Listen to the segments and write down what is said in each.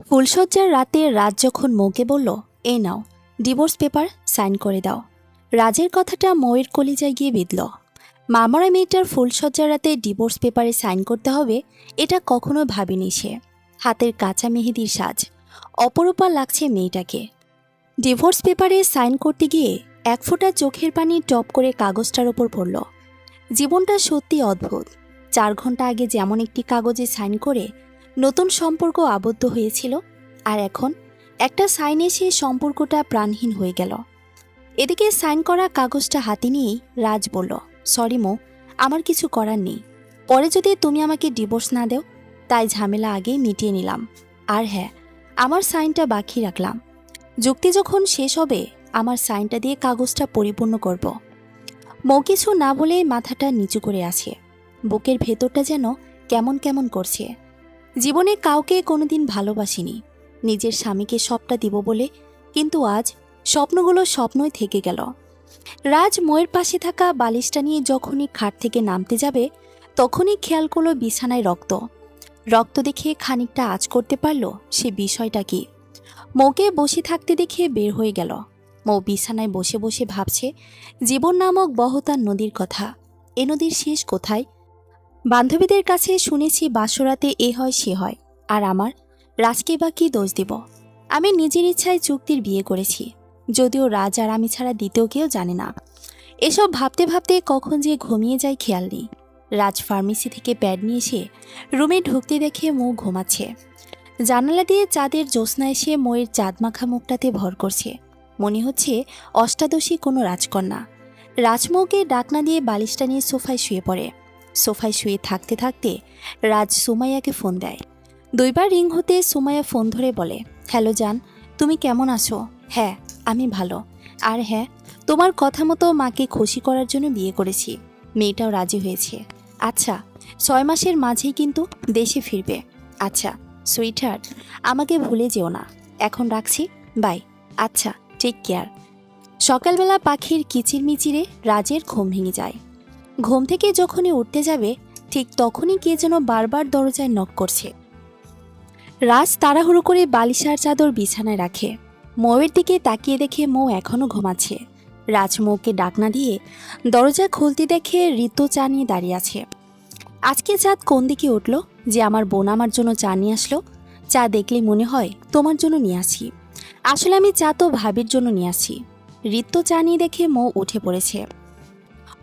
ফুলশয্যার রাতে রাজ যখন মৌকে বলল, এই নাও ডিভোর্স পেপার, সাইন করে দাও, রাজের কথাটা মৌয়ের কলিজায় গিয়ে বিঁধল। মামারা মেয়েটার ফুলশয্যার রাতে ডিভোর্স পেপারে সাইন করতে হবে, এটা কখনো ভাবেনি সে। হাতের কাঁচা মেহেদির সাজ, অপরূপা লাগছে মেয়েটাকে। ডিভোর্স পেপারে সাইন করতে গিয়ে এক ফোঁটা চোখের পানি টপ করে কাগজটার ওপর পড়ল। জীবনটা সত্যি অদ্ভুত। 4 ঘন্টা আগে যেমন একটি কাগজে সাইন করে নতুন সম্পর্ক আবদ্ধ হয়েছিল, আর এখন একটা সাইনে সে সম্পর্কটা প্রাণহীন হয়ে গেল। এদিকে সাইন করা কাগজটা হাতে নিয়েই রাজ বলল, সরি মৌ, আমার কিছু করার নেই। পরে যদি তুমি আমাকে ডিভোর্স না দেও, তাই ঝামেলা আগেই মিটিয়ে নিলাম। আর হ্যাঁ, আমার সাইনটা বাকি রাখলাম। যুক্তি যখন শেষ হবে, আমার সাইনটা দিয়ে কাগজটা পরিপূর্ণ করব। মৌ কিছু না বলে মাথাটা নিচু করে আছে। বুকের ভেতরটা যেন কেমন কেমন করছে। জীবনে কাউকে কোনোদিন ভালোবাসিনি, নিজের স্বামীকে সবটা দিব বলে, কিন্তু আজ স্বপ্নগুলো স্বপ্নই থেকে গেল। রাজ ময়ের পাশে থাকা বালিশটা নিয়ে যখনই খাট থেকে নামতে যাবে, তখনই খেয়াল করলো বিছানায় রক্ত। রক্ত দেখে খানিকটা আঁচ করতে পারল সে বিষয়টা কি। মৌকে বসে থাকতে দেখে বের হয়ে গেল। মৌ বিছানায় বসে বসে ভাবছে জীবন নামক বহতার নদীর কথা। এ নদীর শেষ কোথায়? বান্ধবীদের কাছে শুনেছি বাসরাতে এ হয় সে হয়, আর আমার রাজকে বা কি দোষ দিব? আমি নিজের ইচ্ছায় চুক্তির বিয়ে করেছি, যদিও রাজ আর আমি ছাড়া দ্বিতীয় কেউ জানে না। এসব ভাবতে ভাবতে কখন যে ঘুমিয়ে যায় খেয়াল নেই। রাজ ফার্মেসি থেকে প্যাড নিয়ে এসে রুমে ঢুকতে দেখে মৌ ঘুমাচ্ছে। জানালা দিয়ে চাঁদের জ্যোৎস্না এসে মৌয়ের চাঁদমাখা মুখটাতে ভর করছে। মনে হচ্ছে অষ্টাদশী কোনো রাজকন্যা। রাজমৌকে ডাকনা দিয়ে বালিশটা নিয়ে সোফায় শুয়ে পড়ে। সোফায় শুয়ে থাকতে থাকতে রাজ সুমাইয়াকে ফোন দেয়। 2বার রিং হতে সুমাইয়া ফোন ধরে বলে, হ্যালো জান, তুমি কেমন আছো? হ্যাঁ, আমি ভালো। আর হ্যাঁ, তোমার কথা মতো মাকে খুশি করার জন্য বিয়ে করেছি। মেয়েটাও রাজি হয়েছে। আচ্ছা, 6 মাসের মাঝেই কিন্তু দেশে ফিরবে। আচ্ছা সুইটহার্ট, আমাকে ভুলে যেও না। এখন রাখছি, বাই। আচ্ছা, টেক কেয়ার। সকালবেলা পাখির কিচিরমিচিরে রাজের ঘুম ভেঙে যায়। ঘুম থেকে যখনই উঠতে যাবে, ঠিক তখনই কে যেন বারবার দরজায় নক করছে। রাজ তাড়াহুড়ো করে বালিশার চাদর বিছানায় রাখে। মৌয়ের দিকে তাকিয়ে দেখে মৌ এখনও ঘুমাচ্ছে। রাজ মৌকে ডাকনা দিয়ে দরজা খুলতে দেখে ঋতু চা নিয়ে দাঁড়িয়ে আছে। আজকে চাঁদ কোন দিকে উঠল যে আমার বোন আমার জন্য চা নিয়ে আসলো? চা দেখলে মনে হয় তোমার জন্য নিয়ে আসি। আসলে আমি চা তো ভাবির জন্য নিয়ে আসি। ঋতু চা নিয়ে দেখে মৌ উঠে পড়েছে।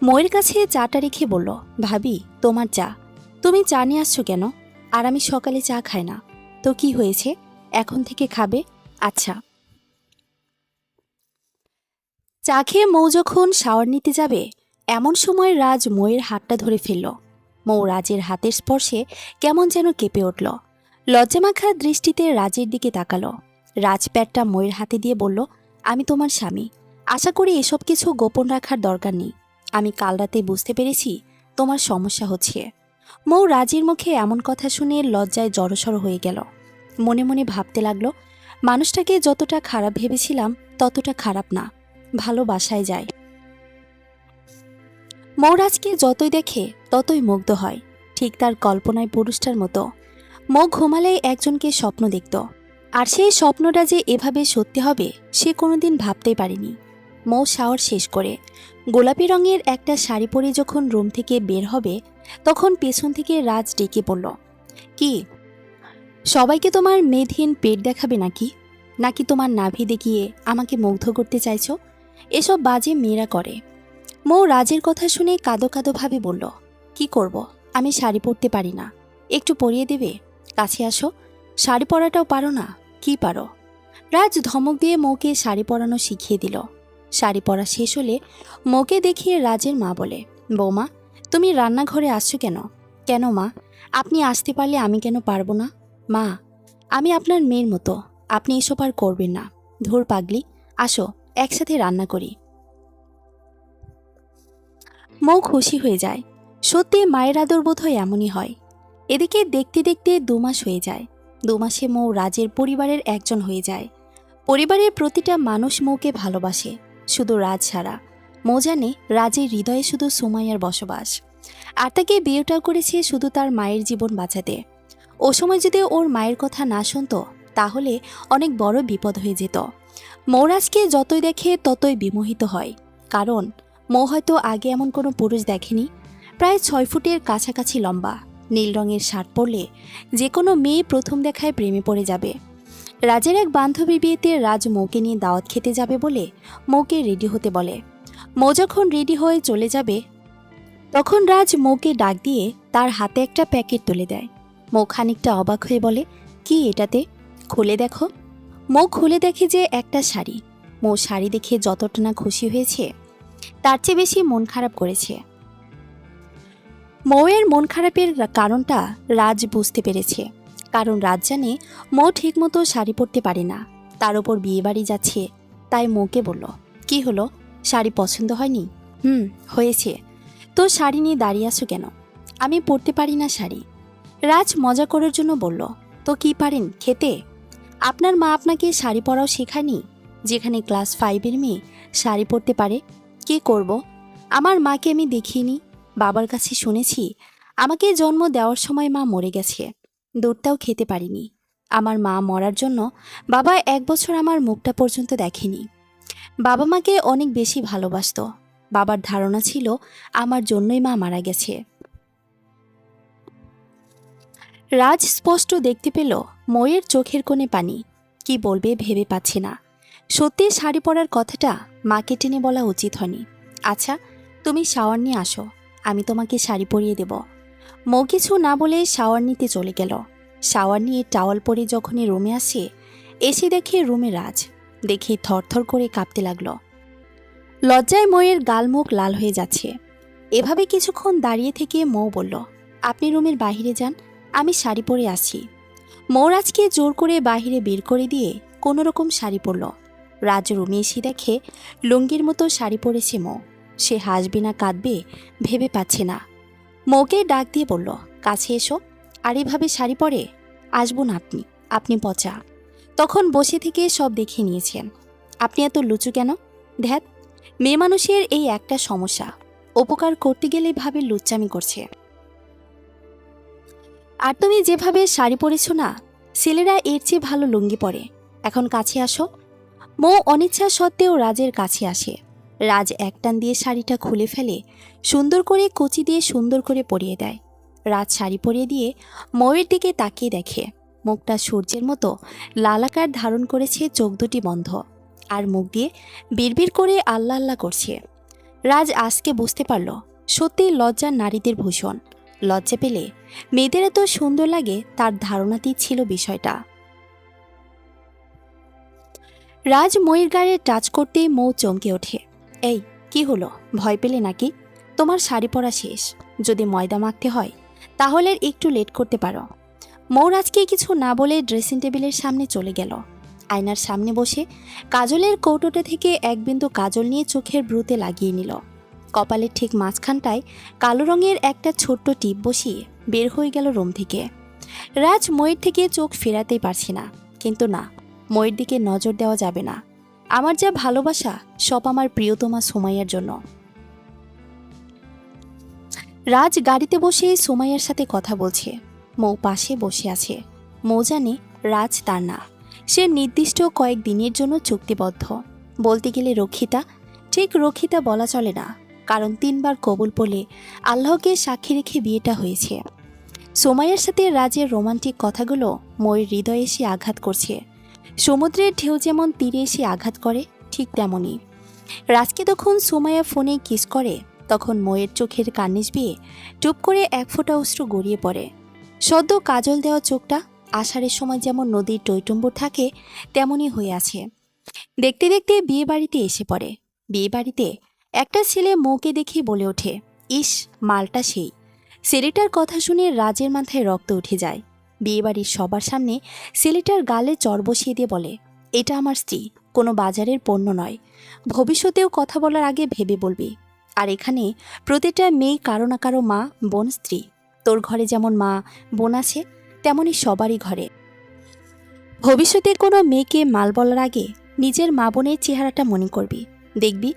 মৌয়ের কাছে চাটা রেখে বলল, ভাবি তোমার চা। তুমি চা নিয়ে আসছো কেন? আর আমি সকালে চা খাই না। তো কি হয়েছে, এখন থেকে খাবে? আচ্ছা। চা খেয়ে মৌ যখন শাওয়ার নিতে যাবে, এমন সময় রাজ মৌয়ের হাতটা ধরে ফেলল। মৌ রাজের হাতের স্পর্শে কেমন যেন কেঁপে উঠল। লজ্জামাখা দৃষ্টিতে রাজের দিকে তাকালো। রাজ প্যাটটা মৌয়ের হাতে দিয়ে বলল, আমি তোমার স্বামী। আশা করি এসব কিছু গোপন রাখার দরকার নেই। আমি কাল রাতে বুঝতে পেরেছি তোমার সমস্যা হচ্ছে। মৌ রাজের মুখে এমন কথা শুনে লজ্জায় জড়সড় হয়ে গেল। মনে মনে ভাবতে লাগলো, মানুষটাকে যতটা খারাপ ভেবেছিলাম ততটা খারাপ না, ভালোবাসায় যায়। মৌরাজকে যতই দেখে ততই মুগ্ধ হয়, ঠিক তার কল্পনায় পুরুষটার মতো। মৌ ঘুমালে একজনকে স্বপ্ন দেখত, আর সেই স্বপ্নটা যে এভাবে সত্যি হবে সে কোনোদিন ভাবতেই পারেনি। মৌ শাওয়ার শেষ করে গোলাপি রঙের একটা শাড়ি পরে যখন রুম থেকে বের হবে, তখন পেছন থেকে রাজ ডেকে পড়ল, কি সবাইকে তোমার মেদহীন পেট দেখাবে নাকি? নাকি তোমার নাভি দেখিয়ে আমাকে মুগ্ধ করতে চাইছো? এসব বাজে মেয়েরা করে। মৌ রাজের কথা শুনে কাঁদো কাঁদো ভাবে বলল, কি করব, আমি শাড়ি পরতে পারি না। একটু পরিয়ে দেবে? কাছে আসো। শাড়ি পরাটাও পারো না? কি পারো? রাজ ধমক দিয়ে মৌকে শাড়ি পরানো শিখিয়ে দিল। শাড়ি পরা শেষ হলে মৌকে দেখিয়ে রাজের মা বলে, বৌমা তুমি রান্নাঘরে আসছো কেন? কেন মা, আপনি আসতে পারলে আমি কেন পারবো না? মা, আমি আপনার মেয়ের মতো, আপনি এসব আর করবেন না। ধুর পাগলি, আসো একসাথে রান্না করি। মৌ খুশি হয়ে যায়। সত্যি মায়ের আদর বোধ হয় এমনই হয়। এদিকে দেখতে দেখতে 2 মাস হয়ে যায়। 2 মাসে মৌ রাজের পরিবারের একজন হয়ে যায়। পরিবারের প্রতিটা মানুষ মৌকে ভালোবাসে, শুধু রাজ ছাড়া। মৌ জানে রাজের হৃদয়ে শুধু সুমাইয়ার বসবাস, আর তাকে বিয়েটাও করেছে শুধু তার মায়ের জীবন বাঁচাতে। ও সময় যদি ওর মায়ের কথা না শুনতো, তাহলে অনেক বড় বিপদ হয়ে যেত। মৌরাজকে যতই দেখে ততই বিমোহিত হয়, কারণ মৌ হয়তো আগে এমন কোনো পুরুষ দেখেনি। প্রায় 6 ফুটের কাছাকাছি লম্বা, নীল রঙের শার্ট পরলে যে কোনো মেয়ে প্রথম দেখায় প্রেমে পড়ে যাবে। রাজের এক বান্ধবীর বিয়েতে রাজ মৌকে নিয়ে দাওয়াত খেতে যাবে বলে মৌকে রেডি হতে বলে। মৌ যখন রেডি হয়ে চলে যাবে তখন রাজ মৌকে ডাক দিয়ে তার হাতে একটা প্যাকেট তুলে দেয়। মৌ খানিকটা অবাক হয়ে বলে, কি এটাতে? খুলে দেখো। মৌ খুলে দেখে যে একটা শাড়ি। মৌ শাড়ি দেখে যতটা না খুশি হয়েছে তার চেয়ে বেশি মন খারাপ করেছে। মৌয়ের মন খারাপের কারণটা রাজ বুঝতে পেরেছে, কারণ রাজ জানে মৌ ঠিকমতো শাড়ি পরতে পারে না, তার ওপর বিয়েবাড়ি যাচ্ছে। তাই মৌকে বলল, কি হলো, শাড়ি পছন্দ হয়নি? হয়েছে। তো শাড়ি নিয়ে দাঁড়িয়ে আছো কেন? আমি পরতে পারি না শাড়ি। রাজ মজা করার জন্য বলল, তো কি পারেন, খেতে? আপনার মা আপনাকে শাড়ি পরাও শেখায়নি? যেখানে ক্লাস 5-এর মেয়ে শাড়ি পরতে পারে। কি করব, আমার মাকে আমি দেখিনি। বাবার কাছে শুনেছি আমাকে জন্ম দেওয়ার সময় মা মরে গেছে, দুধটাও খেতে পারিনি। আমার মা মরার জন্য বাবা 1 বছর আমার মুখটা পর্যন্ত দেখেনি। বাবা মাকে অনেক বেশি ভালোবাসতো। বাবার ধারণা ছিল আমার জন্যই মা মারা গেছে। রাজ স্পষ্ট দেখতে পেল ময়ের চোখের কোণে পানি। কি বলবে ভেবে পাচ্ছে না। সত্যি শাড়ি পরার কথাটা মাকে টেনে বলা উচিত হয়নি। আচ্ছা, তুমি শাওয়ার নিয়ে আসো, আমি তোমাকে শাড়ি পরিয়ে দেব। মৌ কিছু না বলে শাওয়ার নিতে চলে গেল। শাওয়ার নিয়ে টাওয়াল পরে যখনই রুমে আসে, এসে দেখে রুমে রাজ। দেখে থরথর করে কাঁপতে লাগলো। লজ্জায় ময়ের গাল মুখ লাল হয়ে যাচ্ছে। এভাবে কিছুক্ষণ দাঁড়িয়ে থেকে মৌ বলল, আপনি রুমের বাহিরে যান, আমি শাড়ি পরে আসছি। মৌ রাজকে জোর করে বাহিরে বের করে দিয়ে কোনো রকম শাড়ি পরল। রাজ রুমে এসে দেখে লুঙ্গির মতো শাড়ি পরেছে মৌ। সে হাসবে না কাঁদবে ভেবে পাচ্ছে না। মৌকে ডাক দিয়ে বলল, কাছে এসো। আর এভাবে শাড়ি পরে? আসবো না আপনি, আপনি পচা। তখন বসে থেকে সব দেখে নিয়েছেন। আপনি এত লুচু কেন? ধ্যাত, মেয়ে মানুষের এই একটা সমস্যা, উপকার করতে গেলেই ভাবে লুচ্চামি করছে। আর তুমি যেভাবে শাড়ি পরেছ না, ছেলেরা এর চেয়ে ভালো লুঙ্গি পরে। এখন কাছে আসো। মৌ অনিচ্ছা সত্ত্বেও রাজের কাছে আসে। রাজ একটান দিয়ে শাড়িটা খুলে ফেলে, সুন্দর করে কুচি দিয়ে সুন্দর করে পরিয়ে দেয়। রাজ শাড়ি পরিয়ে দিয়ে মৌয়ের দিকে তাকিয়ে দেখে মুখটা সূর্যের মতো লালাকার ধারণ করেছে, চোখ দুটি বন্ধ, আর মুখ দিয়ে বিড়বিড় করে আল্লাহ আল্লাহ করছে। রাজ আজকে বুঝতে পারল সত্যিই লজ্জা নারীদের ভূষণ। লজ্জা পেলে মেয়েদের এত সুন্দর লাগে তার ধারণাতেই ছিল বিষয়টা। রাজ ময়ের গায়ে টাচ করতেই মৌ চমকে ওঠে। এই, কি হলো, ভয় পেলে নাকি? তোমার শাড়ি পরা শেষ, যদি ময়দা মাখতে হয় তাহলে একটু লেট করতে পারো। মৌ রাজকে কিছু না বলে ড্রেসিং টেবিলের সামনে চলে গেল। আয়নার সামনে বসে কাজলের কৌটোটা থেকে এক বিন্দু কাজল নিয়ে চোখের ভ্রুতে লাগিয়ে নিল। কপালের ঠিক মাঝখানটায় কালো রঙের একটা ছোট্ট টিপ বসিয়ে বের হয়ে গেল রুম থেকে। রাজ ময়ের থেকে চোখ ফেরাতেই পারছে না, কিন্তু না, ময়ের দিকে নজর দেওয়া যাবে না। আমার যা ভালোবাসা সব আমার প্রিয়তমা সুমাইয়ার জন্য। রাজ গাড়িতে বসে সুমাইয়ার সাথে কথা বলছে। মৌ পাশে বসে আছে। মৌ জানে রাজ তার না, সে নির্দিষ্ট কয়েক দিনের জন্য চুক্তিবদ্ধ। বলতে গেলে রক্ষিতা, ঠিক রক্ষিতা বলা চলে না, কারণ 3 বার কবুল বলে আল্লাহকে সাক্ষী রেখে বিয়েটা হয়েছে। সুমাইয়ার সাথে রাজের রোমান্টিক কথাগুলো ময়ের হৃদয়ে এসে আঘাত করছে। সমুদ্রের ঢেউ যেমন তীরে এসে আঘাত করে, ঠিক তেমনই। রাজকে তখন সুমাইয়া ফোনে কিস করে, তখন ময়ের চোখের কার্নিশ বেয়ে টুপ করে 1 ফোঁটা অশ্রু গড়িয়ে পড়ে। সদ্য কাজল দেওয়া চোখটা আষাঢ়ের সময় যেমন নদীর টইটুম্বুর থাকে তেমনই হয়ে আছে। দেখতে দেখতে বিয়ে বাড়িতে এসে পড়ে। বিয়ে বাড়িতে একটা ছেলে মৌকে দেখে বলে ওঠে, ইস, মালটা সেই। ছেলেটার কথা শুনে রাজের মাথায় রক্ত উঠে যায়। বিয়েবাড়ির সবার সামনে ছেলেটার গালে চর বসিয়ে দিয়ে বলে, এটা আমার স্ত্রী, কোনো বাজারের পণ্য নয়। ভবিষ্যতেও কথা বলার আগে ভেবে বলবি। আর এখানে প্রতিটা মেয়ে কারো না কারো মা, বোন, স্ত্রী। তোর ঘরে যেমন মা, বোন আছে, তেমনই সবারই ঘরে। ভবিষ্যতে কোনো মেয়েকে মাল বলার আগে নিজের মা বোনের চেহারাটা মনে করবি, দেখবি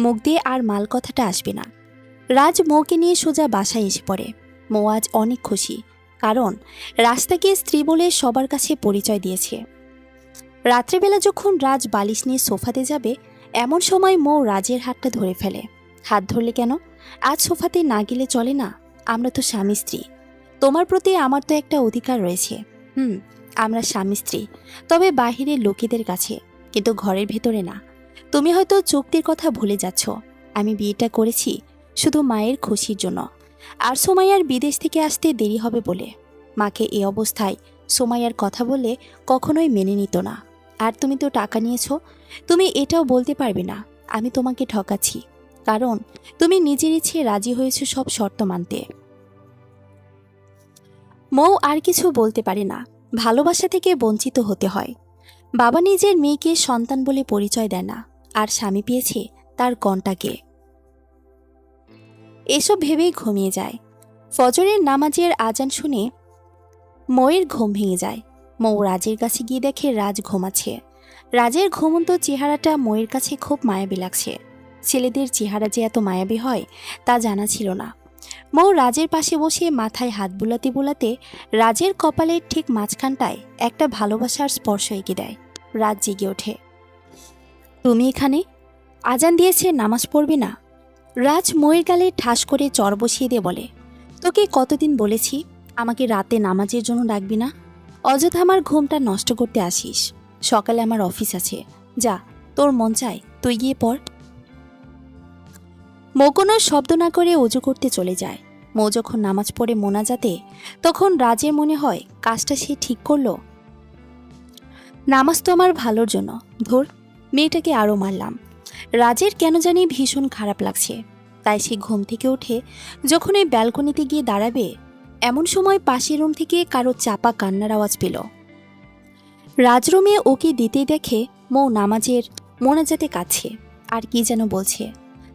মুখ দিয়ে আর মাল কথাটা আসবে না। রাজ মৌকে নিয়ে সোজা বাসায় এসে পড়ে। মৌ আজ অনেক খুশি, কারণ রাস্তাকে স্ত্রী বলে সবার কাছে পরিচয় দিয়েছে। রাত্রেবেলা যখন রাজ বালিশ নিয়ে সোফাতে যাবে এমন সময় মৌ রাজের হাতটা ধরে ফেলে। হাত ধরলে কেন? আজ সোফাতে না গেলে চলে না? আমরা তো স্বামী স্ত্রী। তোমার প্রতি আমার তো একটা অধিকার রয়েছে। আমরা স্বামী স্ত্রী, তবে বাহিরের লোকেদের কাছে, কিন্তু ঘরের ভেতরে না। তুমি হয়তো চুক্তির কথা ভুলে যাচ্ছ। আমি বিয়েটা করেছি শুধু মায়ের খুশির জন্য, আর সোমাইয়ার বিদেশ থেকে আসতে দেরি হবে বলে। মাকে এই অবস্থায় সোমাইয়ার কথা বললে কখনোই মেনে নিত না। আর তুমি তো টাকা নিয়েছো, তুমি এটাও বলতে পারবে না আমি তোমাকে ঠকাচ্ছি, কারণ তুমি নিজের ইচ্ছে রাজি হয়েছো সব শর্ত মানতে। মৌ আর কিছু বলতে পারে না। ভালোবাসা থেকে বঞ্চিত হতে হয়। বাবা নিজের মেয়েকে সন্তান বলে পরিচয় দেয় না, আর স্বামী পেয়েছে তার কন্টাকে। এসব ভেবেই ঘুমিয়ে যায়। ফজরের নামাজের আজান শুনে মৌয়ের ঘুম ভেঙে যায়। মৌ রাজের কাছে গিয়ে দেখে রাজ ঘুমাচ্ছে। রাজের ঘুমন্ত চেহারাটা মৌয়ের কাছে খুব মায়াবী লাগছে। ছেলেদের চেহারা যে এত মায়াবী হয় তা জানা ছিল না। মৌ রাজের পাশে বসে মাথায় হাত বুলাতে বুলাতে রাজের কপালের ঠিক মাঝখানটায় একটা ভালোবাসার স্পর্শ এঁকে দেয়। রাজ জেগে ওঠে। তুমি এখানে? আজান দিয়েছে, নামাজ পড়বে না? রাজ মৌয়ের গালে ঠাস করে চর বসিয়ে দিয়ে বলে, তোকে কতদিন বলেছি আমাকে রাতে নামাজের জন্য ডাকবি না? অযথা আমার ঘুমটা নষ্ট করতে আসিস। সকালে আমার অফিস আছে, যা, তোর মন চায় তুই গিয়ে পড়। মৌ কোনো শব্দ না করে অজু করতে চলে যায়। মৌ যখন নামাজ পড়ে মোনাজাতে, তখন রাজের মনে হয় কাজটা সে ঠিক করলো। নামাজ তো আমার ভালোর জন্য, ধর মেয়েটাকে আরও মারলাম। রাজের কেন জানি ভীষণ খারাপ লাগছে। তাই সে ঘুম থেকে উঠে যখন এই ব্যালকনিতে গিয়ে দাঁড়াবে, এমন সময় পাশের রুম থেকে কারো চাপা কান্নার আওয়াজ পেল। রাজরুমে ওকে দিতেই দেখে মৌ নামাজের মোনাজাতে কাছে আর কি যেন বলছে।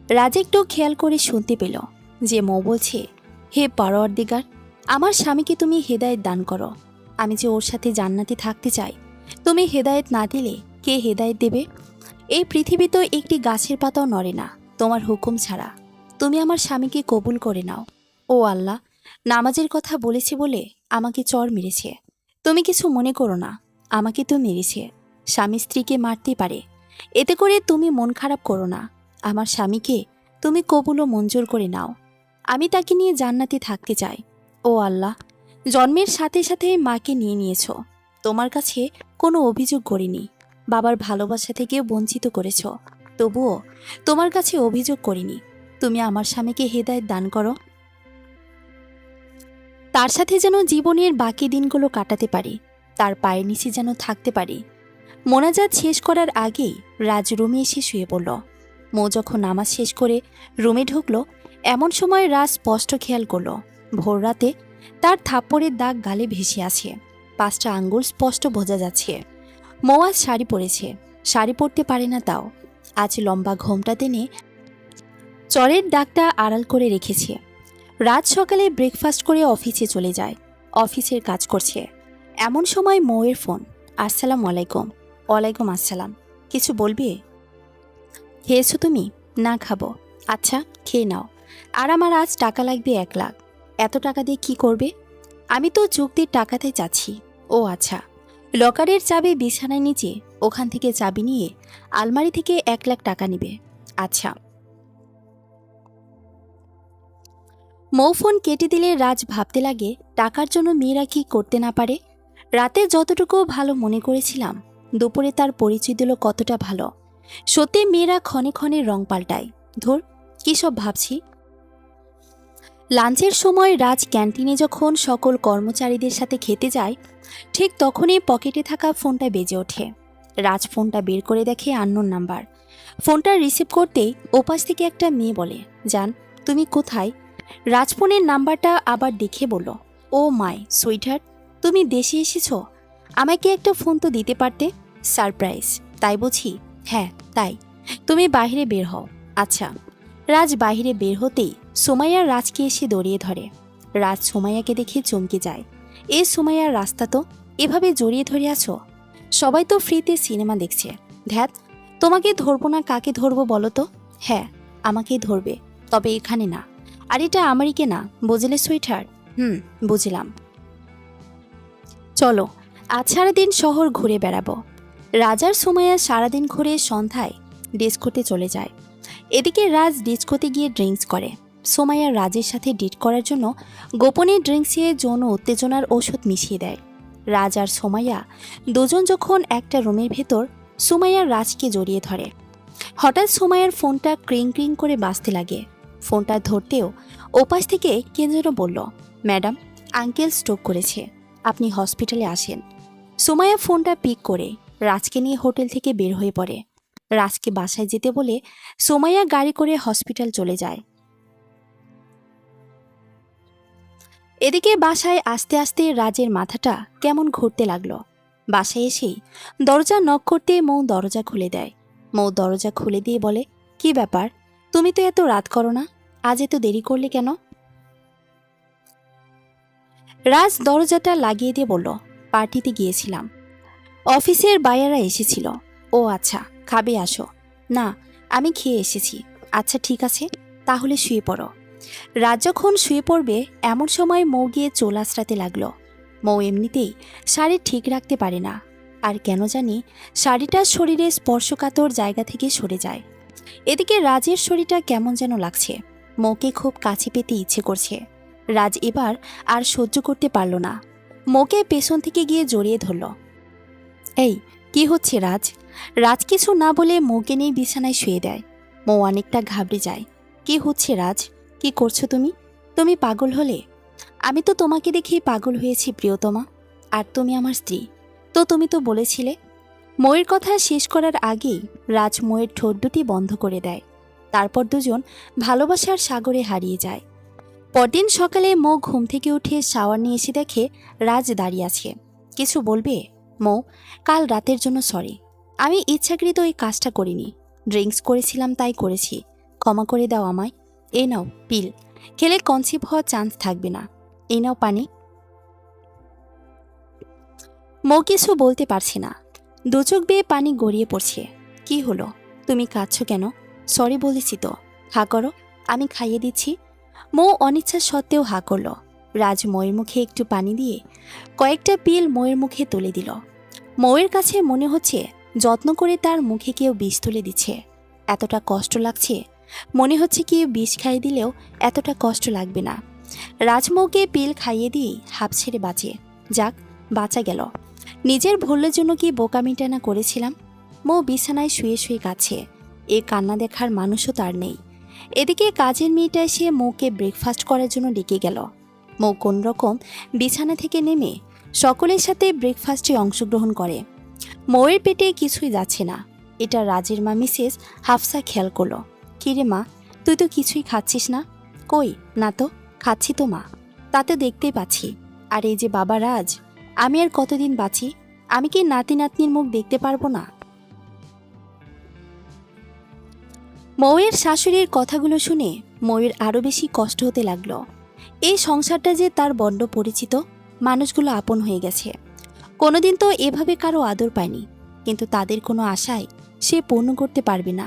রাজ একটু খেয়াল করে শুনতে পেল যে মৌ বলছে, হে পারওয়ারদিগার, আমার স্বামীকে তুমি হেদায়েত দান করো। আমি যে ওর সাথে জান্নাতে থাকতে চাই, তুমি হেদায়েত না দিলে কে হেদায়েত দেবে? এই পৃথিবী তো একটি গাছের পাতাও নড়ে না তোমার হুকুম ছাড়া। তুমি আমার স্বামীকে কবুল করে নাও। ও আল্লাহ, নামাজের কথা বলেছি বলে আমাকে চর মেরেছে, তুমি কিছু মনে করো না। আমাকে তো মেরেছে, স্বামী স্ত্রীকে মারতেই পারে, এতে করে তুমি মন খারাপ করো না। আমার স্বামীকে তুমি কবুল ও মঞ্জুর করে নাও। আমি তাকে নিয়ে জান্নাতে থাকতে চাই। ও আল্লাহ, জন্মের সাথে সাথে মাকে নিয়ে নিয়েছ, তোমার কাছে কোনো অভিযোগ করিনি। বাবার ভালোবাসা থেকে বঞ্চিত করেছ, তবুও তোমার কাছে অভিযোগ করিনি। তুমি আমার স্বামীকে হেদায়েত দান করো, তার সাথে যেন জীবনের বাকি দিনগুলো কাটাতে পারি, তার পায়ের নিচে যেন থাকতে পারি। মোনাজাত শেষ করার আগেই রাজ রুমে এসে শুয়ে পড়ল। মৌ যখন নামাজ শেষ করে রুমে ঢুকল, এমন সময় রাজ স্পষ্ট খেয়াল করল ভোর রাতে তার থাপ্পড়ের দাগ গালে ভেসে আছে। 5টা আঙ্গুল স্পষ্ট বোঝা যাচ্ছে। মৌ আজ শাড়ি পরেছে, শাড়ি পরতে পারে না তাও। আজ লম্বা ঘোমটা টেনে চরের দাগটা আড়াল করে রেখেছে। রাত সকালে ব্রেকফাস্ট করে অফিসে চলে যায়, অফিসের কাজ করছে। এমন সময় মৌয়ের ফোন। আসসালামু আলাইকুম। ওয়ালাইকুম আসসালাম। কিছু বলবে? খেয়েছো তুমি? না, খাবো। আচ্ছা, খেয়ে নাও। আর আমার আজ টাকা লাগবে 1 লাখ। এত টাকা দিয়ে কি করবে? আমি তো চুক্তির টাকাতে চাচ্ছি। ও আচ্ছা, লকারের চাবি বিছানায় নিচে, ওখান থেকে চাবি নিয়ে আলমারি থেকে 1 লাখ টাকা নিবে। আচ্ছা। মৌ ফোন কেটে দিলে রাজ ভাবতে লাগে টাকার জন্য মেয়েরা কি করতে না পারে। রাতে যতটুকু ভালো মনে করেছিলাম, দুপুরে তার পরিচয় দিল কতটা ভালো। সত্যি মেয়েরা ক্ষণে ক্ষণে রং পাল্টায়। ধর, কী সব ভাবছি। লাঞ্চের সময় রাজ ক্যান্টিনে যখন সকল কর্মচারীদের সাথে খেতে যায়, ঠিক তখনই পকেটে থাকা ফোনটা বেজে ওঠে। রাজ ফোনটা বের করে দেখে আননোন নাম্বার। ফোনটা রিসিভ করতেই ওপাশ থেকে একটা মেয়ে বলে, জান তুমি কোথায়? রাজ ফোনের নাম্বারটা আবার দেখে বলল, ও মাই সুইটহার্ট, তুমি দেশে এসেছো? আমাকে একটা ফোন তো দিতে পারতে। সারপ্রাইজ তাই বুঝি? হ্যাঁ তাই। তুমি বাইরে বের হও। আচ্ছা। রাজ বাইরে বের হতেই সুমাইয়া রাজকে এসে দড়িয়ে ধরে। রাজ সুমাইয়াকে দেখে চমকে যায়। এ সুমাইয়ার রাস্তা তো, এভাবে জড়িয়ে ধরে আছো? সবাই তো ফ্রিতে সিনেমা দেখছে। ধ্যাত, তোমাকে ধরবো না কাকে ধরবো বলো তো? হ্যাঁ, আমাকেই ধরবে, তবে এখানে না। আর এটা আমেরিকা না, বুঝলে সুইটহার্ট? বুঝলাম। চলো, আজ সারাদিন শহর ঘুরে বেড়াবো। রাজার সুমাইয়া সারাদিন ঘুরে সন্ধ্যায় ডিস্কোতে চলে যায়। এদিকে রাজ ডিস্কোতে গিয়ে ড্রিঙ্কস করে। সুমাইয়া রাজের সাথে ডিট করার জন্য গোপনে ড্রিঙ্কসে যৌন উত্তেজনার ওষুধ মিশিয়ে দেয়। রাজ আর সুমাইয়া দুজন যখন একটা রুমের ভেতর, সুমাইয়া রাজকে জড়িয়ে ধরে। হঠাৎ সুমাইয়ার ফোনটা ক্রিং ক্রিং করে বাজতে লাগে। ফোনটা ধরতেও ওপাশ থেকে কে যেন বলল, ম্যাডাম, আঙ্কেল স্ট্রোক করেছে, আপনি হসপিটালে আসেন। সুমাইয়া ফোনটা পিক করে রাজকে নিয়ে হোটেল থেকে বের হয়ে পড়ে। রাজকে বাসায় যেতে বলে সুমাইয়া গাড়ি করে হসপিটাল চলে যায়। এদিকে বাসায় আস্তে আস্তে রাজের মাথাটা কেমন ঘুরতে লাগলো। বাসায় এসেই দরজা নক করতে মৌ দরজা খুলে দেয়। মৌ দরজা খুলে দিয়ে বলে, কি ব্যাপার, তুমি তো এত রাত করো না, আজ এত দেরি করলে কেন? রাজ দরজাটা লাগিয়ে দিয়ে বলল, পার্টিতে গিয়েছিলাম, অফিসের বাইরেরা এসেছিল। ও আচ্ছা, খাবে আসো। না, আমি খেয়ে এসেছি। আচ্ছা ঠিক আছে, তাহলে শুয়ে পড়ো। রাজ যখন শুয়ে পড়বে এমন সময় মৌ গিয়ে চুল আঁচড়াতে লাগলো। মৌ এমনিতেই শাড়ি ঠিক রাখতে পারে না, আর কেন জানি শাড়িটা শরীরে স্পর্শকাতর জায়গা থেকে সরে যায়। এদিকে রাজের শরীরটা কেমন যেন লাগছে। মৌকে খুব কাছে পেতে ইচ্ছে করছে। রাজ এবার আর সহ্য করতে পারল না, মৌকে পেছন থেকে গিয়ে জড়িয়ে ধরল। এই, কি হচ্ছে রাজ? রাজ কিছু না বলে মৌকে নিয়ে বিছানায় শুয়ে দেয়। মৌ অনেকটা ঘাবড়ে যায়। কি হচ্ছে রাজ? কি করছো তুমি? তুমি পাগল হলে? আমি তো তোমাকে দেখেই পাগল হয়েছি প্রিয়তমা, আর তুমি আমার স্ত্রী, তো তুমি তো বলেছিলে। মৌয়ের কথা শেষ করার আগেই রাজ মৌয়ের ঠোঁট দুটি বন্ধ করে দেয়। তারপর দুজন ভালোবাসার সাগরে হারিয়ে যায়। পরদিন সকালে মৌ ঘুম থেকে উঠে শাওয়ার নিয়ে এসে দেখে রাজ দাঁড়িয়ে আছে। কিছু বলবে? মৌ, কাল রাতের জন্য সরি, আমি ইচ্ছাকৃত এই কাজটা করিনি, ড্রিঙ্কস করেছিলাম তাই করেছি, ক্ষমা করে দাও আমায়। এই নাও পিল, খেলে কনসিভ হওয়ার চান্স থাকবে না। এই নাও পানি। মৌ কিছু বলতে পারছে না, দুচোখ বেয়ে পানি গড়িয়ে পড়ছে। কি হলো, তুমি কাঁদছো কেন? সরি বলেছি তো, হা করো, আমি খাইয়ে দিচ্ছি। মৌ অনিচ্ছা সত্ত্বেও হা করল। রাজ মৌয়ের মুখে একটু পানি দিয়ে কয়েকটা পিল মৌয়ের মুখে তুলে দিল। মৌয়ের কাছে মনে হচ্ছে যত্ন করে তার মুখে কেউ বিষ তুলে দিচ্ছে। এতটা কষ্ট লাগছে, মনে হচ্ছে কেউ বিষ খাইয়ে দিলেও এতটা কষ্ট লাগবে না। রাজমৌকে পিল খাইয়ে দিয়ে হাঁপ ছেড়ে বাঁচে। যাক, বাঁচা গেল। নিজের ভুলের জন্য কি বোকামিটা না করেছিলাম। মৌ বিছানায় শুয়ে শুয়ে কাছে, এ কান্না দেখার মানুষও তার নেই। এদিকে কাজের মেয়েটা এসে মৌকে ব্রেকফাস্ট করার জন্য ডেকে গেল। মৌ কোনরকম বিছানা থেকে নেমে সকলের সাথে ব্রেকফাস্টে অংশগ্রহণ করে। মৌয়ের পেটে কিছুই যাচ্ছে না। এটা রাজের মা মিসেস হাফসা খেয়াল করলো। কিরে মা, তুই তো কিছুই খাচ্ছিস না। কই, না তো, খাচ্ছি তো মা, তাতে দেখতেই পাচ্ছি। আর এই যে বাবা রাজ, আমি আর কতদিন বাঁচি? আমি কি নাতি নাতনির মুখ দেখতে পারবো না? মৌয়ের শাশুড়ির কথাগুলো শুনে মৌয়ের আরও বেশি কষ্ট হতে লাগলো। এই সংসারটা যে তার বড্ড পরিচিত, মানুষগুলো আপন হয়ে গেছে। কোনোদিন তো এভাবে কারো আদর পায়নি, কিন্তু তাদের কোনো আশায় সে পূর্ণ করতে পারবে না।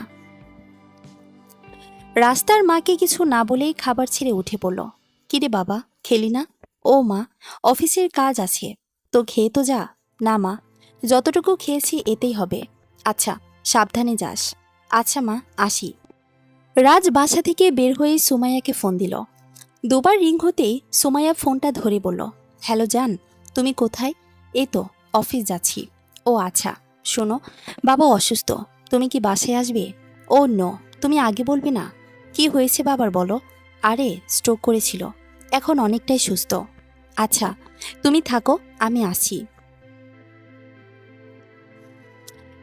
রাস্তার মাকে কিছু না বলেই খাবার ছেড়ে উঠে পড়ল। কিরে বাবা, খেলি না? ও মা, অফিসের কাজ আছে, তো খেয়ে তো যা। না মা, যতটুকু খেয়েছি এতেই হবে। আচ্ছা, সাবধানে যাস। আচ্ছা মা, আসি। রাজ বাসা থেকে বের হয়ে সুমাইয়াকে ফোন দিল। দুবার রিং হতেই সুমাইয়া ফোনটা ধরে বলল, হ্যালো জান, তুমি কোথায়? এই তো অফিস যাচ্ছি। ও আচ্ছা, শোনো, বাবা অসুস্থ, তুমি কি বাসায় আসবে? ও নো, তুমি আগে বলবে না? কি হয়েছে বাবার বলো? আরে স্ট্রোক করেছিল, এখন অনেকটাই সুস্থ। আচ্ছা, তুমি থাকো, আমি আসছি।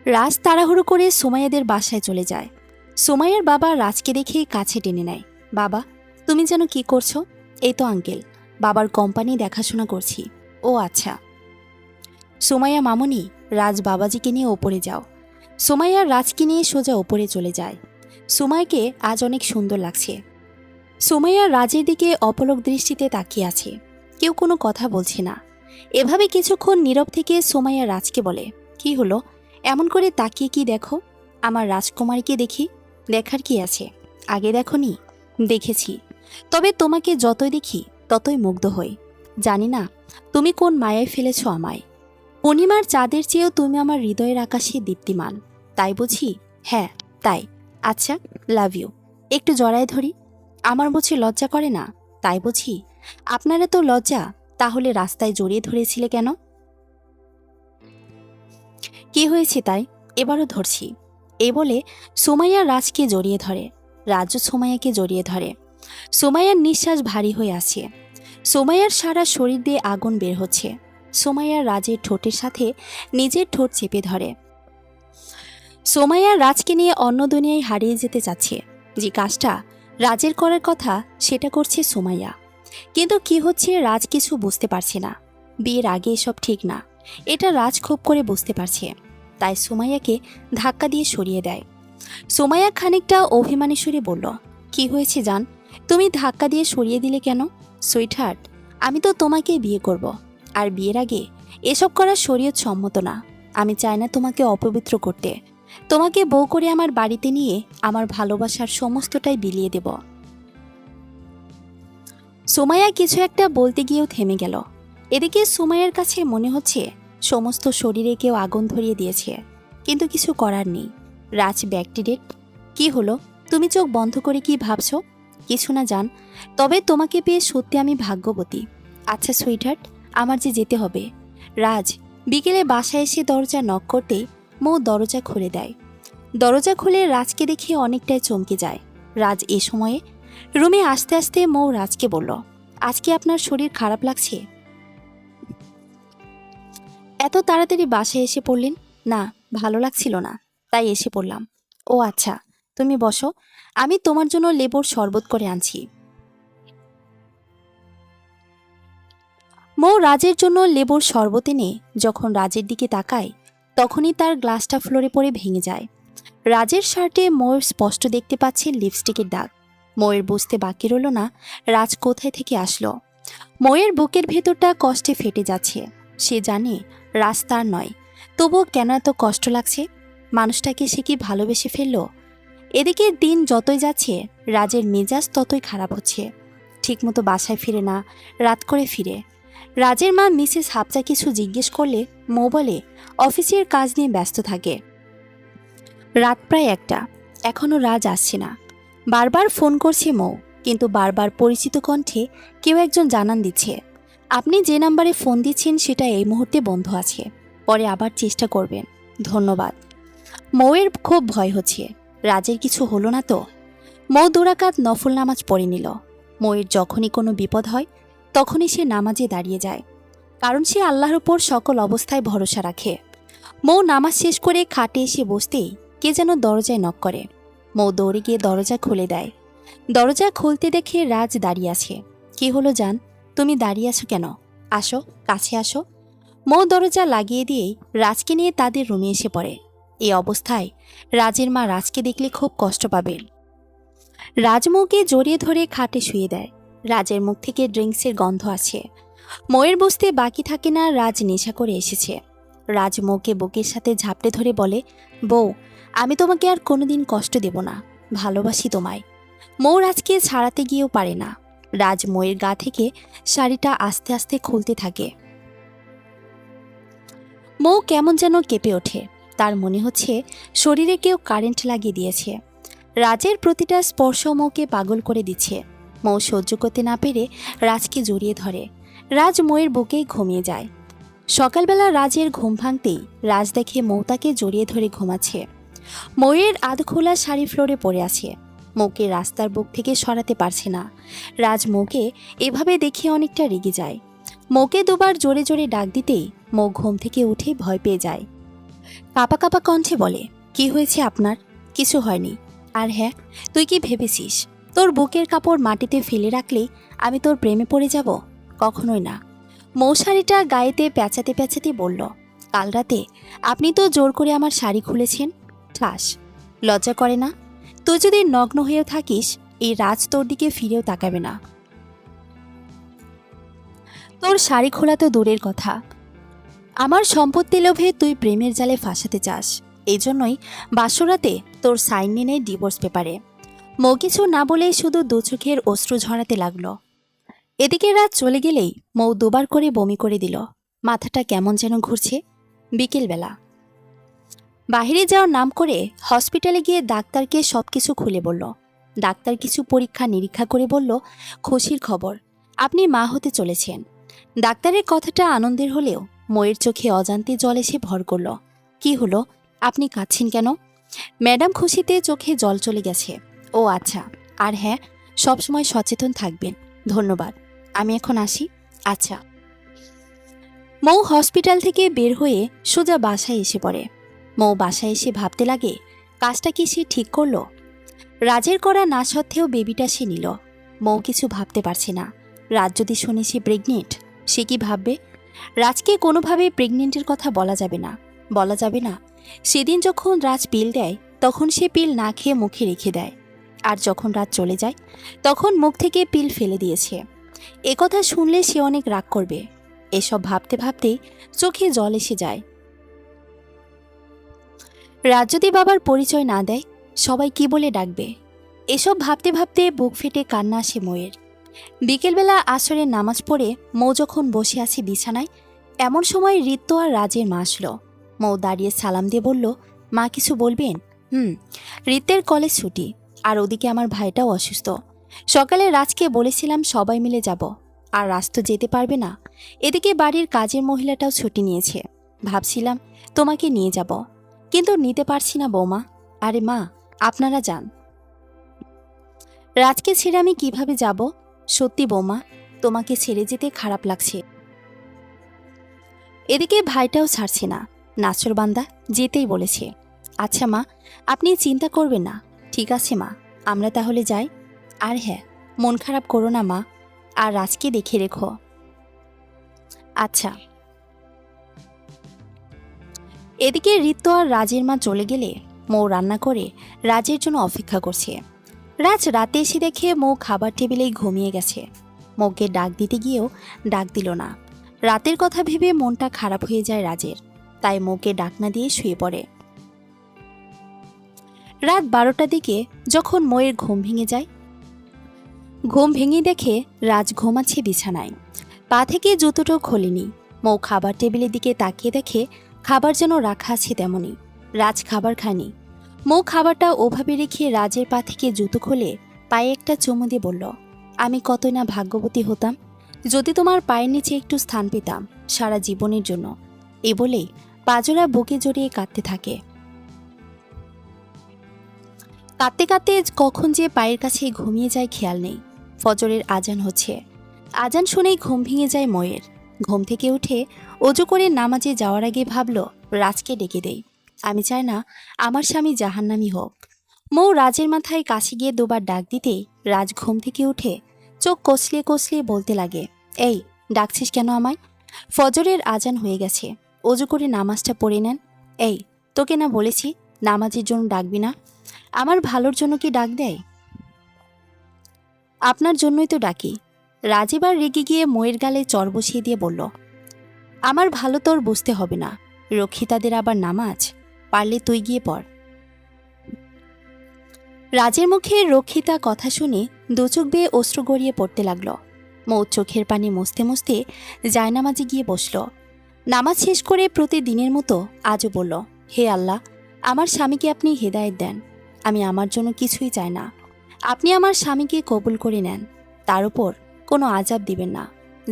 রাজ তাড়াহুড়ো করে সুমাইয়াদের বাসায় চলে যায়। সুমাইয়ার বাবা রাজকে দেখেই কাছে টেনে নেয়। বাবা, তুমি যেন কি করছো? এই তো আঙ্কেল, বাবার কোম্পানি দেখাশোনা করছি। ও আচ্ছা। সুমাইয়া মামুনি, রাজ বাবাজিকে নিয়ে ওপরে যাও। সুমাইয়া রাজকে নিয়ে সোজা ওপরে চলে যায়। সুমাইকে আজ অনেক সুন্দর লাগছে। সুমাইয়া রাজের দিকে অপলক দৃষ্টিতে তাকিয়ে আছে, কেউ কোনো কথা বলছে না। এভাবে কিছুক্ষণ নীরব থেকে সুমাইয়া রাজকে বলে, কি হলো, এমন করে তাকিয়ে কি দেখো? আমার রাজকুমারীকে দেখি, দেখার কি আছে? আগে দেখনি? দেখেছি, তবে তোমাকে যতই দেখি ততই মুগ্ধ হই। জানি না তুমি কোন মায়ায় ফেলেছ আমায়। পূর্ণিমার চাঁদের চেয়েও তুমি আমার হৃদয়ের আকাশে দীপ্তিমান। তাই বুঝি? হ্যাঁ, তাই। আচ্ছা, লাভ ইউ। একটু জড়ায় ধরি। আমার বুঝি লজ্জা করে না? তাই বুঝি? আপনারা তো লজ্জা, তাহলে রাস্তায় জড়িয়ে ধরেছিলে কেন? কি হয়েছে তাই? এবারও ধরছি। এ বলে সুমাইয়া রাজকে জড়িয়ে ধরে। রাজও সুমাইয়াকে জড়িয়ে ধরে। সুমাইয়ার নিঃশ্বাস ভারী হয়ে আছে। সুমাইয়ার সারা শরীর দিয়ে আগুন বের হচ্ছে। সুমাইয়া রাজের ঠোঁটের সাথে নিজের ঠোঁট চেপে ধরে। সুমাইয়া রাজকে নিয়ে অন্য দুনিয়ায় হারিয়ে যেতে চাচ্ছে। যে কাজটা রাজের করার কথা সেটা করছে সুমাইয়া। কিন্তু কি হচ্ছে রাজ কিছু বুঝতে পারছে না। বিয়ের আগে এসব ঠিক না, এটা রাজ খুব করে বুঝতে পারছে। তাই সুমাইয়াকে ধাক্কা দিয়ে সরিয়ে দেয়। সুমাইয়া খানিকটা অভিমানী সুরে বলল, কি হয়েছে জান? তুমি ধাক্কা দিয়ে সরিয়ে দিলে কেন? সুইটহার্ট, আমি তো তোমাকে বিয়ে করব, আর বিয়ের আগে এসব করা শরীয়ত সম্মত না। আমি চাই না তোমাকে অপবিত্র করতে। তোমাকে বউ করে আমার বাড়িতে নিয়ে আমার ভালোবাসার সমস্তটাই বিলিয়ে দেব। সুমাইয়া কিছু একটা বলতে গিয়েও থেমে গেল। এদিকে সুমাইয়ার কাছে মনে হচ্ছে সমস্ত শরীরে কেউ আগুন ধরিয়ে দিয়েছে, কিন্তু কিছু করার নেই। রাজ ব্যাকটিডেট। কি হলো? তুমি চোখ বন্ধ করে কি ভাবছো? কিছু না জান, তবে তোমাকে পেয়ে সত্যি আমি ভাগ্যবতী। আচ্ছা সুইটহার্ট, আমার যে যেতে হবে। রাজ বিকেলে বাসায় এসে দরজা নক করতেই মৌ দরজা খুলে দেয়। দরজা খুলে রাজকে দেখে অনেকটাই চমকে যায়। রাজ এ সময়ে রুমে আসতে আসতে মৌ রাজকে বলল, আজকে আপনার শরীর খারাপ লাগছে? এত তাড়াতাড়ি বাসায় এসে পড়লেন? না, ভালো লাগছিল না, তাই এসে পড়লাম। ও আচ্ছা, তুমি বসো, আমি তোমার জন্য লেবুর শরবত করে আনছি। মৌ রাজের জন্য লেবুর শরবত এনে যখন রাজের দিকে তাকায়, তখনই তার গ্লাসটা ফ্লোরে পড়ে ভেঙে যায়। রাজের শার্টে মৌয়ের স্পষ্ট দেখতে পাচ্ছে লিপস্টিকের দাগ। মৌয়ের বুঝতে বাকি রইল না রাজ কোথায় থেকে আসলো। মৌয়ের বুকের ভেতরটা কষ্টে ফেটে যাচ্ছে। সে জানে রাজ তার নয়, তবুও কেন এত কষ্ট লাগছে। মানুষটাকে সে কি ভালোবেসে ফেলল? এদিকে দিন যতই যাচ্ছে রাজের মেজাজ ততই খারাপ হচ্ছে। ঠিকমতো বাসায় ফিরে না, রাত করে ফিরে। রাজের মা মিসেস হাফজা কিছু জিজ্ঞেস করলে মৌ বলে অফিসের কাজ নিয়ে ব্যস্ত থাকে। রাত প্রায় 1টা, এখনও রাজ আসছে না। বারবার ফোন করছে মৌ, কিন্তু বারবার পরিচিত কণ্ঠে কেউ একজন জানান দিচ্ছে, আপনি যে নাম্বারে ফোন দিচ্ছেন সেটা এই মুহূর্তে বন্ধ আছে, পরে আবার চেষ্টা করবেন, ধন্যবাদ। মৌয়ের খুব ভয় হচ্ছে, রাজের কিছু হলো না তো। মৌ 2 রাকাত নফল নামাজ পড়ে নিল। মৌয়ের যখনই কোনো বিপদ হয় তখনই সে নামাজে দাঁড়িয়ে যায়, কারণ সে আল্লাহর উপর সকল অবস্থায় ভরসা রাখে। মৌ নামাজ শেষ করে খাটে এসে বসতেই কে যেন দরজায় নক করে। মৌ দৌড়ে গিয়ে দরজা খুলে দেয়। দরজা খুলতে দেখে রাজ দাঁড়িয়ে আছে। কি হলো জান, তুমি দাঁড়িয়ে আছো কেন? আসো, কাছে আসো। মৌ দরজা লাগিয়ে দিয়েই রাজকে নিয়ে তাদের রুমে এসে পড়ে। এই অবস্থায় রাজের মা রাজকে দেখলে খুব কষ্ট পাবে। রাজ মৌকে জড়িয়ে ধরে খাটে শুয়ে দেয়। রাজের মুখ থেকে ড্রিঙ্কসের গন্ধ আছে। মৌয়ের বুঝতে বাকি থাকে না রাজ নেশা করে এসেছে। রাজ মৌকে বুকের সাথে ঝাপটে ধরে বলে, বউ, আমি তোমাকে আর কোনোদিন কষ্ট দেব না, ভালোবাসি তোমায়। মৌ রাজকে ছাড়াতে গিয়েও পারে না। রাজ মৌয়ের গা থেকে শাড়িটা আস্তে আস্তে খুলতে থাকে। মৌ কেমন যেন কেঁপে ওঠে। তার মনে হচ্ছে শরীরে কেউ কারেন্ট লাগিয়ে দিয়েছে। রাজের প্রতিটা স্পর্শ মৌকে পাগল করে দিচ্ছে। মৌ সহ্য করতে না পেরে রাজকে জড়িয়ে ধরে। রাজ মৌয়ের বুকেই ঘুমিয়ে যায়। সকালবেলা রাজের ঘুম ভাঙতেই রাজ দেখে মৌ তাকে জড়িয়ে ধরে ঘুমাচ্ছে। মৌয়ের আধখোলা শাড়ি ফ্লোরে পড়ে আছে। মৌকে রাস্তার বুক থেকে সরাতে পারছে না। রাজ মৌকে এভাবে দেখে অনেকটা রেগে যায়। মৌকে 2বার জোরে জোরে ডাক দিতেই মৌ ঘুম থেকে উঠে ভয় পেয়ে যায়। কাঁপা কাঁপা কণ্ঠে বলে, কি হয়েছে আপনার? কিছু হয়নি। আর হ্যাঁ, তুই কি ভেবেছিস তোর বুকের কাপড় মাটিতে ফেলে রাখলেই আমি তোর প্রেমে পড়ে যাব? কখনোই না। মৌ শাড়িটা গায়েতে পেঁচাতে পেঁচাতে বলল, কাল রাতে আপনি তো জোর করে আমার শাড়ি খুলেছেন। ঠাস, লজ্জা করে না? তুই যদি নগ্ন হয়েও থাকিস এই রাজ তোর দিকে ফিরেও তাকাবে না। তোর শাড়ি খোলা তো দূরের কথা, আমার সম্পত্তি লোভে তুই প্রেমের জালে ফাঁসাতে চাস। এই জন্যই বাসরাতে তোর সাইন নিয়ে নেয় ডিভোর্স পেপারে। মৌ কিছু না বলেই শুধু 2 চোখের অশ্রু ঝরাতে লাগলো। এদিকে রাত চলে গেলেই মৌ 2বার করে বমি করে দিল। মাথাটা কেমন যেন ঘুরছে। বিকেলবেলা বাইরে যাওয়ার নাম করে হসপিটালে গিয়ে ডাক্তারকে সবকিছু খুলে বলল। ডাক্তার কিছু পরীক্ষা নিরীক্ষা করে বলল, খুশির খবর, আপনি মা হতে চলেছেন। ডাক্তারের কথাটা আনন্দের হলেও ময়ের চোখে অজান্তে জল এসে ভর করল। কি হলো, আপনি কাঁদছেন কেন? ম্যাডাম খুশিতে চোখে জল চলে গেছে। ও আচ্ছা, আর হ্যাঁ, সবসময় সচেতন থাকবেন। ধন্যবাদ, আমি এখন আসি। আচ্ছা। মৌ হসপিটাল থেকে বের হয়ে সোজা বাসায় এসে পড়ে। মৌ বাসায় এসে ভাবতে লাগে, কাজটা কি সে ঠিক করলো? রাজের করা না সত্ত্বেও বেবিটা সে নিল। মৌ কিছু ভাবতে পারছে না। রাজ যদি শুনে সে প্রেগনেন্ট, সে কি ভাববে? রাজকে কোনোভাবে প্রেগনেন্টের কথা বলা যাবে না, বলা যাবে না। সেদিন যখন রাজ পিল দেয় তখন সে পিল না খেয়ে মুখে রেখে দেয়, আর যখন রাজ চলে যায় তখন মুখ থেকে পিল ফেলে দিয়েছে। একথা শুনলে সে অনেক রাগ করবে। এসব ভাবতে ভাবতেই চোখে জল এসে যায়। রাজ যদি বাবার পরিচয় না দেয়, সবাই কি বলে ডাকবে? এসব ভাবতে ভাবতে বুক ফেটে কান্না আসে ময়ের। বিকেলবেলা আসরের নামাজ পড়ে মৌ যখন বসে আছে বিছানায়, এমন সময় ঋত্য আর রাজের মা আসলো। মৌ দাঁড়িয়ে সালাম দিয়ে বলল, মা কিছু বলবেন? ঋত্যের কলেজ ছুটি, আর ওদিকে আমার ভাইটাও অসুস্থ। সকালে রাজকে বলেছিলাম সবাই মিলে যাব, আর রাজ তো যেতে পারবে না। এদিকে বাড়ির কাজের মহিলাটাও ছুটি নিয়েছে। ভাবছিলাম তোমাকে নিয়ে যাব, কিন্তু নিতে পারছি না বৌমা। আরে মা, আপনারা যান। রাজকে ছেড়ে আমি কিভাবে যাব? সত্যি বৌমা, তোমাকে ছেড়ে যেতে খারাপ লাগছে। এদিকে ভাইটাও ছাড়ছে না, নাছরবান্দা যেতেই বলেছে। আচ্ছা মা, আপনি চিন্তা করবেন না। ঠিক আছে মা, আমরা তাহলে যাই। আর হ্যাঁ, মন খারাপ করো না মা, আর রাজকে দেখে রেখো। আচ্ছা। এদিকে ঋত্য আর রাজের মা চলে গেলে মৌ রান্না করে রাজের জন্য অপেক্ষা করছে। রাজ রাতে এসে দেখে মৌ খাবার টেবিলেই ঘুমিয়ে গেছে। মৌকে ডাক দিতে গিয়েও ডাক দিল না। রাতের কথা ভেবে মনটা খারাপ হয়ে যায় রাজের, তাই মৌকে ডাক না দিয়ে শুয়ে পড়ে। রাত 12টার দিকে যখন মৌয়ের ঘুম ভেঙে যায়, ঘুম ভেঙে দেখে রাজ ঘুমাচ্ছে বিছানায়, পা থেকে জুতোটাও খোলেনি। মৌ খাবার টেবিলের দিকে তাকিয়ে দেখে খাবার যেন রাখা আছে তেমনই। রাজ খাবার খায়নি। মৌ খাবারটা ওভাবে রেখে রাজের পা থেকে জুতো খুলে পায়ে একটা চুমু দিয়ে বলল, আমি কতই না ভাগ্যবতী হতাম যদি তোমার পায়ের নিচে একটু স্থান পেতাম সারা জীবনের জন্য। এ বলেই পাজরা বুকে জড়িয়ে কাঁদতে থাকে। কাঁদতে কাঁদতে কখন যে পায়ের কাছে ঘুমিয়ে যায় খেয়াল নেই। ফজরের আজান হচ্ছে। আজান শুনেই ঘুম ভেঙে যায় ময়ের। ঘুম থেকে উঠে অজু করে নামাজে যাওয়ার আগে ভাবল, রাজকে ডেকে দেই। আমি চাই না আমার স্বামী জাহান্নামী হোক। মৌ রাজের মাথায় কাছে গিয়ে দুবার ডাক দিতেই রাজ ঘুম থেকে উঠে চোখ কষলিয়ে কষলিয়ে বলতে লাগে, এই ডাকছিস কেন আমায়? ফজরের আজান হয়ে গেছে, অজু করে নামাজটা পড়ে নেন। এই, তোকে না বলেছি নামাজের জন্য ডাকবি না? আমার ভালোর জন্য কি ডাক দেয়? আপনার জন্যই তো ডাকি। রাজ এবার রেগে গিয়ে ময়ের গালে চর বসিয়ে দিয়ে বলল, আমার ভালো তোর বুঝতে হবে না। রক্ষিতাদের আবার নামাজ, পারলে তুই গিয়ে পড়। রাজের মুখে রক্ষিতা কথা শুনে দুচোখ বেয়ে অশ্রু গড়িয়ে পড়তে লাগল। মৌ চোখের পানি মুছতে মুছতে জায়নামাজে গিয়ে বসল। নামাজ শেষ করে প্রতিদিনের মতো আজও বলল, হে আল্লাহ, আমার স্বামীকে আপনি হেদায়েত দেন। আমি আমার জন্য কিছুই চাই না। আপনি আমার স্বামীকে কবুল করে নেন, তার উপর কোনো আযাব দিবেন না।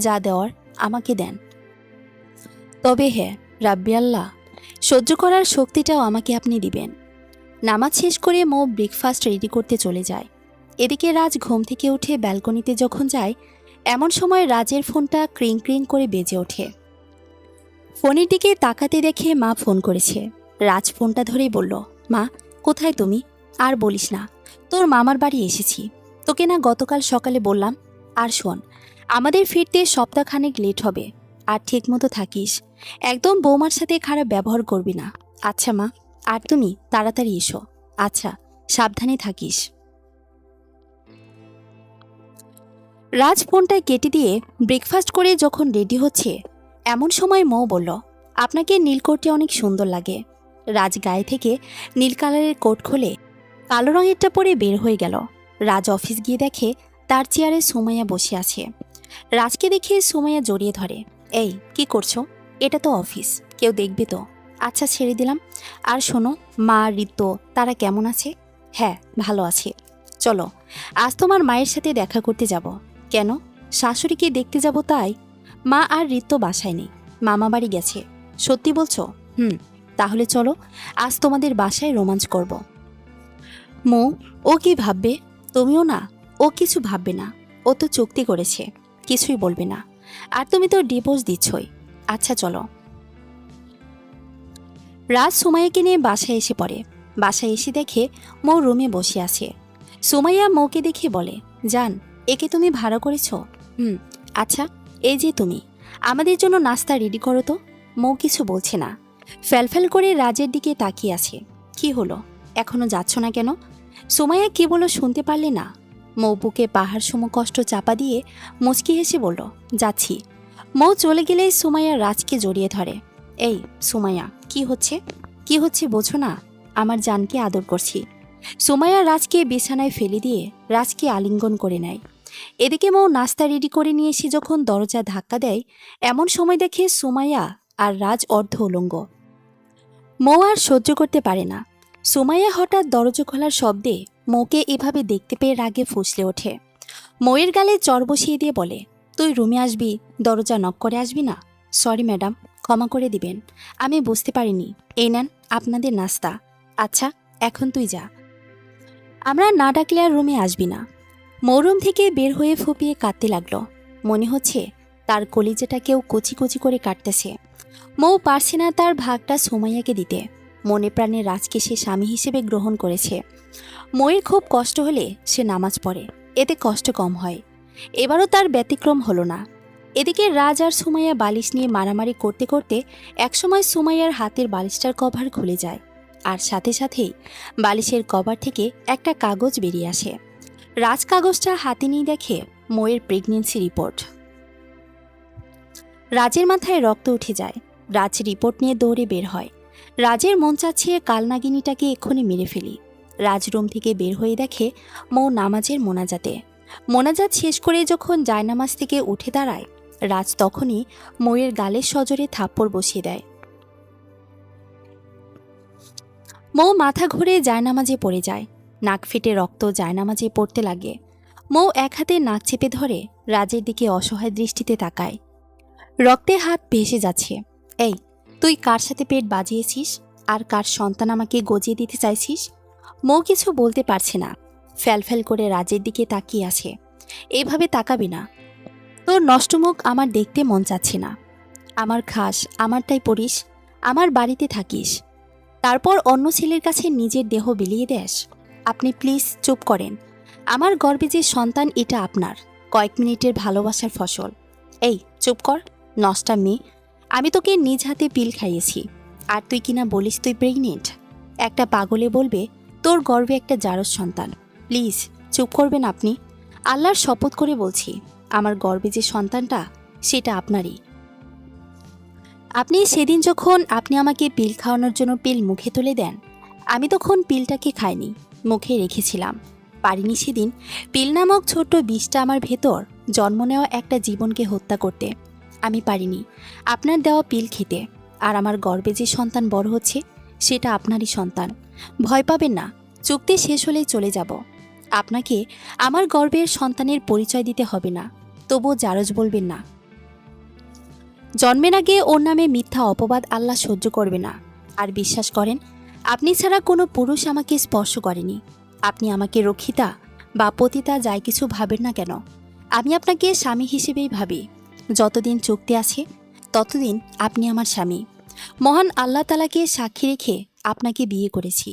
যা দেওয়ার আমাকে দেন। তবে হ্যাঁ রাব্বি আল্লাহ, সহ্য করার শক্তিটাও আমাকে আপনি দিবেন। নামাজ শেষ করে মৌ ব্রেকফাস্ট রেডি করতে চলে যায়। এদিকে রাজ ঘুম থেকে উঠে ব্যালকনিতে যখন যায়, এমন সময় রাজের ফোনটা ক্রিং ক্রিং করে বেজে ওঠে। ফোনের দিকে তাকাতে দেখে মা ফোন করেছে। রাজ ফোনটা ধরেই বলল, মা কোথায় তুমি? আর বলিস না, তোর মামার বাড়ি এসেছি। তোকে না গতকাল সকালে বললাম। আর শোন, আমাদের ফিরতে সপ্তাহখানেক লেট হবে, আর ঠিক মতো থাকিস। একদম বৌমার সাথে খারাপ ব্যবহার করবি না। আচ্ছা মা, আর তুমি তাড়াতাড়ি এসো। আচ্ছা, সাবধানে থাকিস। রাজ ফোনটা কেটে দিয়ে ব্রেকফাস্ট করে যখন রেডি হচ্ছে, এমন সময় মৌ বলল, আপনাকে নীল কোটটি অনেক সুন্দর লাগে। রাজ গায়ে থেকে নীল কালারের কোট খুলে কালো রঙেরটা পরে বের হয়ে গেল। রাজ অফিস গিয়ে দেখে তার চেয়ারে সুমাইয়া বসে আছে। রাজকে দেখে সুমাইয়া জড়িয়ে ধরে, এই কি করছো? এটা তো অফিস, কেউ দেখবে তো। আচ্ছা ছেড়ে দিলাম। আর শোনো, মা ঋতু তারা কেমন আছে? হ্যাঁ, ভালো আছে। চলো, আজ তোমার মায়ের সাথে দেখা করতে যাব। কেন? শাশুড়িকে দেখতে যাব তাই? মা আর ঋতু বাসায় নেই, মামা বাড়ি গেছে। সত্যি বলছো? হুম। তাহলে চলো, আজ তোমাদের বাসায় রোমাঞ্চ করব। মৌ, ও কি ভাববে? তুমিও না। ও কিছু ভাববে না, ও তো চুক্তি করেছে, কিছুই বলবে না। আর তুমি তো ডিভোর্স দিচ্ছই। আচ্ছা চলো। রাজ সুমাইয়াকে নিয়ে বাসায় এসে পড়ে। বাসায় এসে দেখে মৌ রুমে বসে আছে। সুমাইয়া মৌকে দেখে বলে, জান, একে তুমি ভাড়া করেছো? হুম। আচ্ছা, এই যে তুমি, আমাদের জন্য নাস্তা রেডি করো তো। মৌ কিছু বলছে না, ফ্যালফ্যাল করে রাজের দিকে তাকিয়ে আছে। কি হলো, এখনো যাচ্ছ না কেন? সুমাইয়া কি বলো শুনতে পারলে না? মৌ বুকে পাহাড় সম কষ্ট চাপা দিয়ে মুচকি হেসে বলল, যাচ্ছি। মৌ চলে গেলে সুমাইয়া রাজকে জড়িয়ে ধরে। এই সুমাইয়া, কি হচ্ছে? কি হচ্ছে বোঝো না? আমার জানকে আদর করছি। সুমাইয়া রাজকে বিছানায় ফেলে দিয়ে রাজকে আলিঙ্গন করে নেয়। এদিকে মৌ নাস্তা রেডি করে নিয়ে এসে যখন দরজা ধাক্কা দেয়, এমন সময় দেখে সুমাইয়া আর রাজ অর্ধ উলঙ্গ। মৌ আর সহ্য করতে পারে না। সুমাইয়া হঠাৎ দরজা খোলার শব্দে মৌকে এভাবে দেখতে পেয়ে রাগে ফুঁসলে ওঠে। মৌয়ের গালে চর বসিয়ে দিয়ে বলে, তুই রুমে আসবি, দরজা নক করে আসবি না? সরি ম্যাডাম, ক্ষমা করে দিবেন, আমি বুঝতে পারিনি। এই নেন আপনাদের নাস্তা। আচ্ছা, এখন তুই যা, আমরা না ডাকলে আর রুমে আসবি না। মৌরুম থেকে বের হয়ে ফুপিয়ে কাঁদতে লাগলো। মনে হচ্ছে তার কলিজাটা কেউ কচি কচি করে কাটতেছে। মৌ পারছে না তার ভাগটা সুমাইয়াকে দিতে। মনে প্রাণে রাজকে সে স্বামী হিসেবে গ্রহণ করেছে। মৌয়ের খুব কষ্ট হলে সে নামাজ পড়ে, এতে কষ্ট কম হয়। এবারও তার ব্যতিক্রম হলো না। এদিকে রাজ আর সুমাইয়া বালিশ নিয়ে মারামারি করতে করতে একসময় সুমাইয়ার হাতের বালিশটার কভার খুলে যায়, আর সাথে সাথেই বালিশের কভার থেকে একটা কাগজ বেরিয়ে আসে। রাজ কাগজটা হাতে নিয়ে দেখে মৌয়ের প্রেগনেন্সি রিপোর্ট। রাজের মাথায় রক্ত উঠে যায়। রাজ রিপোর্ট নিয়ে দৌড়ে বের হয়। রাজের মন চাচ্ছে কালনাগিনীটাকে এক্ষুনি মেরে ফেলি। রাজ রুম থেকে বের হয়ে দেখে মৌ নামাজের মোনাজাত শেষ করে যখন জায়নামাজ থেকে উঠে দাঁড়ায়, রাজ তখনই মৌয়ের গালের সজোরে থাপ্পড় বসিয়ে দেয়। মৌ মাথা ঘুরে জায়নামাজে পড়ে যায়। নাক ফেটে রক্ত জায়নামাজে পড়তে লাগে। মৌ এক হাতে নাক চেপে ধরে রাজের দিকে অসহায় দৃষ্টিতে তাকায়। রক্তে হাত ভেসে যাচ্ছে। এই, তুই কার সাথে পেট বাজিয়েছিস আর কার সন্তান আমাকে গজিয়ে দিতে চাইছিস? মৌ কিছু বলতে পারছে না, ফ্যালফ্যাল করে রাজের দিকে তাকিয়ে আছে। এভাবে তাকাবি না, তোর নষ্ট মুখ আমার দেখতে মন চাচ্ছে না। আমার খাস, আমারটাই পড়িস, আমার বাড়িতে থাকিস, তারপর অন্য ছেলের কাছে নিজের দেহ বিলিয়ে দেস। আপনি প্লিজ চুপ করেন। আমার গর্ভে যে সন্তান, এটা আপনার কয়েক মিনিটের ভালোবাসার ফসল। এই চুপ কর, নষ্টা মেয়ে। আমি তোকে নিজ হাতে পিল খাইয়েছি, আর তুই কিনা বলিস তুই প্রেগনেন্ট। একটা পাগলে বলবে তোর গর্ভে একটা জারজ সন্তান। প্লিজ চুপ করবেন আপনি। আল্লাহর শপথ করে বলছি, আমার গর্ভে যে সন্তানটা, সেটা আপনারই। আপনি সেদিন যখন আপনি আমাকে পিল খাওয়ানোর জন্য পিল মুখে তুলে দেন, আমি তখন পিলটাকে খাইনি, মুখে রেখেছিলাম। পারিনি সেদিন পিল নামক ছোট্ট বিষটা আমার ভেতর জন্ম নেওয়া একটা জীবনকে হত্যা করতে। আমি পারিনি আপনার দেওয়া পিল খেতে। আর আমার গর্ভে যে সন্তান বড় হচ্ছে, সেটা আপনারই সন্তান। ভয় পাবেন না, চুক্তি শেষ হলেই চলে যাব। আপনাকে আমার গর্ভের সন্তানের পরিচয় দিতে হবে না, তবুও জারজ বলবেন না। জন্মের আগে ওর নামে মিথ্যা অপবাদ আল্লাহ সহ্য করবে না। আর বিশ্বাস করেন, আপনি ছাড়া কোনো পুরুষ আমাকে স্পর্শ করেনি। আপনি আমাকে রক্ষিতা বা পতিতা যাই কিছু ভাবেন না কেন, আমি আপনাকে স্বামী হিসেবেই ভাবি। যতদিন চুক্তি আছে ততদিন আপনি আমার স্বামী। মহান আল্লাহ তাআলাকে সাক্ষী রেখে আপনাকে বিয়ে করেছি।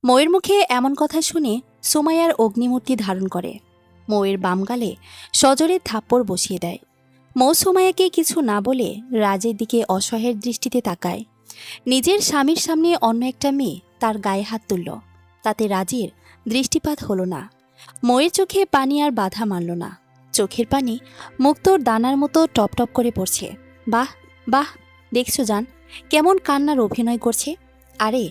মৌয়ের মুখে এমন কথা শুনে সুমাইয়ার অগ্নিমূর্তি ধারণ করে। মৌয়ের বাম গালে সজোরে থাপ্পড় বসিয়ে দেয়। মৌ সুমাইয়াকে কিছু না বলে রাজের দিকে অসহায়ের দৃষ্টিতে তাকায়। নিজের স্বামীর সামনে অন্য একটা মেয়ে তার গায়ে হাত তুলল, তাতে রাজের দৃষ্টিপাত হলো না। মৌয়ের চোখে পানি আর বাধা মানল না। চোখের পানি মুক্তোর দানার মতো টপ টপ করে পড়ছে। বাহ বাহ, দেখছো জান, কেমন কান্নার অভিনয় করছে। আরে,